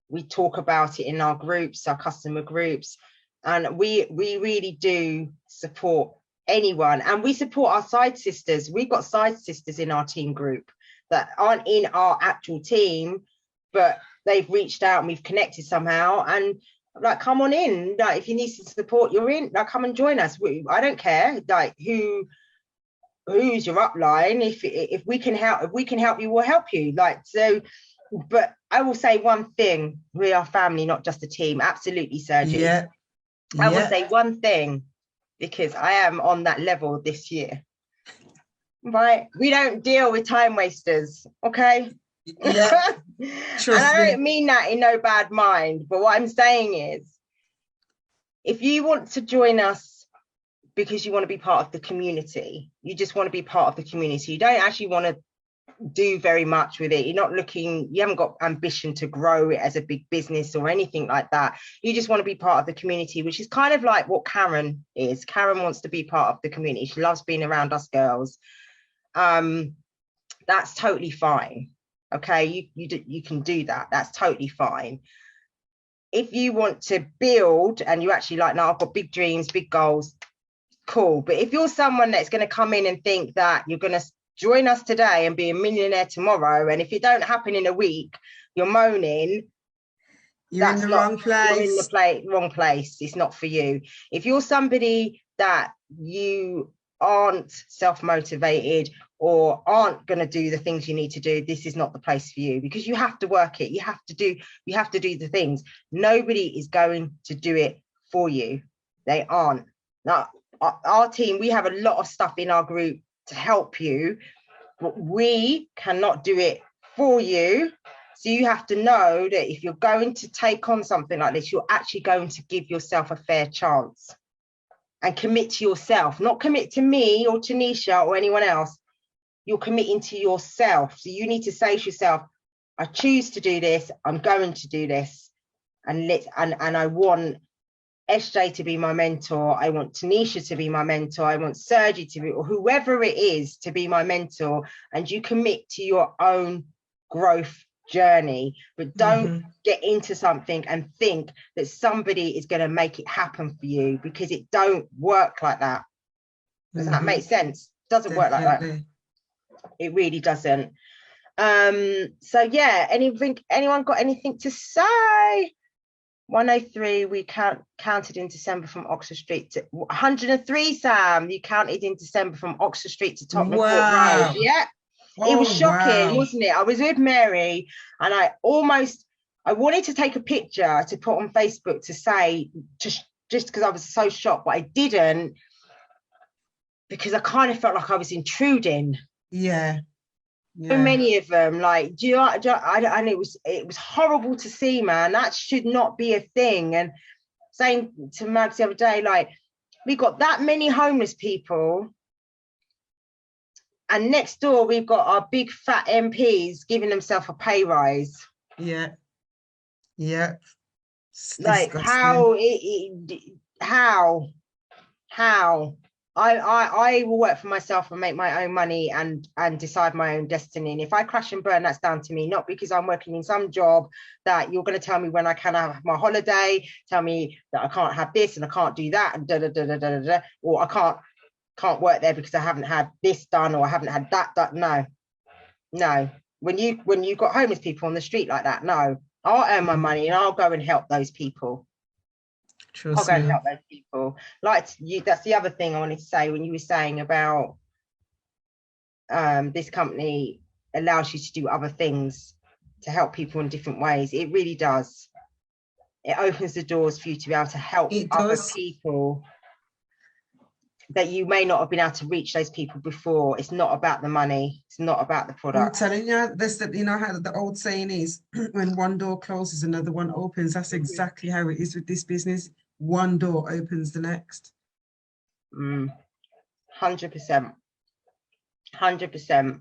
A: We talk about it in our groups, our customer groups, and we really do support anyone, and we support our side sisters. We've got side sisters in our team group that aren't in our actual team, but they've reached out and we've connected somehow, and like, come on in. Like, if you need some support, you're in, like, come and join us. I don't care like who's your upline. If we can help you, we'll help you. Like, so, but I will say one thing: we are family, not just a team. Absolutely, Sergi. I will say one thing, because I am on that level this year. Right? We don't deal with time wasters, okay?
B: Yeah.
A: And I don't mean that in no bad mind, but what I'm saying is, if you want to join us because you want to be part of the community, you just want to be part of the community, you don't actually want to do very much with it, you haven't got ambition to grow it as a big business or anything like that, you just want to be part of the community, which is kind of like what Karen is. Karen wants to be part of the community. She loves being around us girls. That's totally fine. Okay, you can do that. That's totally fine. If you want to build and you actually like, no, I've got big dreams, big goals, cool. But if you're someone that's going to come in and think that you're going to join us today and be a millionaire tomorrow, and if it don't happen in a week, you're moaning,
B: You're in the wrong place.
A: You're in the wrong place. It's not for you. If you're somebody that you aren't self-motivated or aren't going to do the things you need to do, this is not the place for you, because you have to work it. You have to do the things. Nobody is going to do it for you. They aren't. Now, our team, we have a lot of stuff in our group to help you, but we cannot do it for you. So you have to know that if you're going to take on something like this, you're actually going to give yourself a fair chance and commit to yourself, not commit to me or Taniesha or anyone else. You're committing to yourself. So you need to say to yourself, I choose to do this. I'm going to do this. And I want SJ to be my mentor. I want Taniesha to be my mentor. I want Sergi to be, or whoever it is, to be my mentor. And you commit to your own growth journey, but don't get into something and think that somebody is going to make it happen for you, because it don't work like that. Does that make sense? It doesn't work like that. It really doesn't. So yeah, anyone got anything to say? 103, we counted in December from Oxford Street to 103. Sam, you counted in December from Oxford Street to Tottenham Court Road. Yeah. It was shocking, wasn't it? I was with Mary and I wanted to take a picture to put on Facebook to say, just because I was so shocked, but I didn't, because I kind of felt like I was intruding.
B: Yeah.
A: So many of them, like, and it was horrible to see, man. That should not be a thing. And saying to Mags the other day, like, we got that many homeless people, and next door we've got our big fat MPs giving themselves a pay rise.
B: Yeah.
A: Like, how I will work for myself and make my own money and decide my own destiny. And if I crash and burn, that's down to me, not because I'm working in some job that you're going to tell me when I can have my holiday, tell me that I can't have this and I can't do that, and or I can't work there because I haven't had this done or I haven't had that done. No. When you got homeless people on the street like that, no, I'll earn my money and I'll go and help those people. I'll go and help those people. Like you, that's the other thing I wanted to say when you were saying about this company allows you to do other things to help people in different ways. It really does. It opens the doors for you to be able to help other people that you may not have been able to reach those people before. It's not about the money. It's not about the product.
B: I'm telling you, you know how the old saying is, when one door closes, another one opens. That's exactly how it is with this business. One door opens the next.
A: 100%. 100%.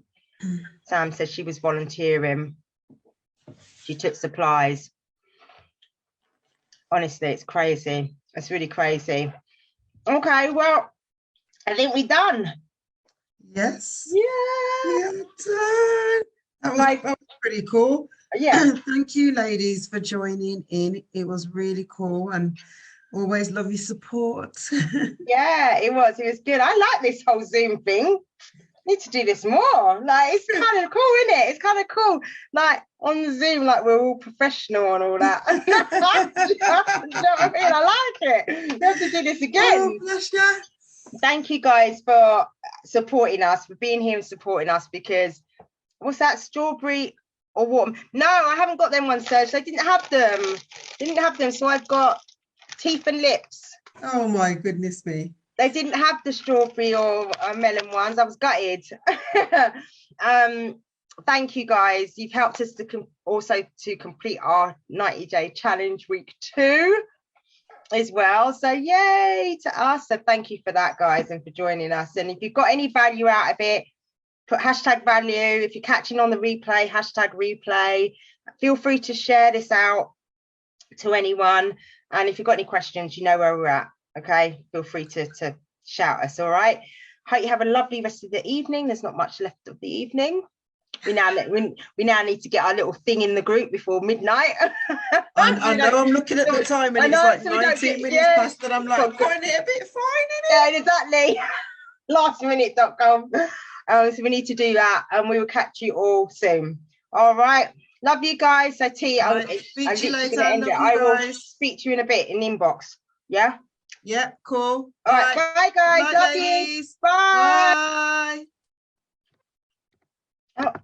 A: Sam said she was volunteering. She took supplies. Honestly, it's crazy. It's really crazy. Okay, well, I think we're done.
B: Yes.
A: Yeah.
B: We are done. That was pretty cool.
A: Yeah.
B: Thank you, ladies, for joining in. It was really cool and always love your support.
A: Yeah, it was good. I like this whole Zoom thing. Need to do this more. Like, it's kind of cool, isn't it? It's kind of cool. Like on Zoom, like we're all professional and all that. You know what I mean? I like it. We have to do this again.
B: Oh, bless you.
A: Thank you guys for supporting us, for being here and supporting us, because what's that, strawberry or what? No, I haven't got them ones, Serge. They didn't have them. So I've got teeth and lips.
B: Oh my goodness me.
A: They didn't have the strawberry or melon ones. I was gutted. Thank you guys. You've helped us to complete our 90-day challenge week 2 as well. So yay to us. So thank you for that, guys, and for joining us. And if you've got any value out of it, put #value. If you're catching on the replay, #replay. Feel free to share this out to anyone. And if you've got any questions, you know where we're at. Okay, feel free to shout us. All right. Hope you have a lovely rest of the evening. There's not much left of the evening. We now need to get our little thing in the group before midnight.
B: I know I'm looking at the time and it's like 19 minutes past, and I'm like, going it a bit fine,
A: innit? Yeah, exactly. lastminute.com. So we need to do that, and we will catch you all soon. All right. Love you guys. So T,
B: Right, speak to you later. Love you
A: I will
B: guys.
A: speak to you in a bit in the inbox. Yeah.
B: Yeah, cool.
A: All right. Bye guys.
B: Night,
A: Love
B: ladies.
A: you. Bye.
B: Bye.
A: Oh.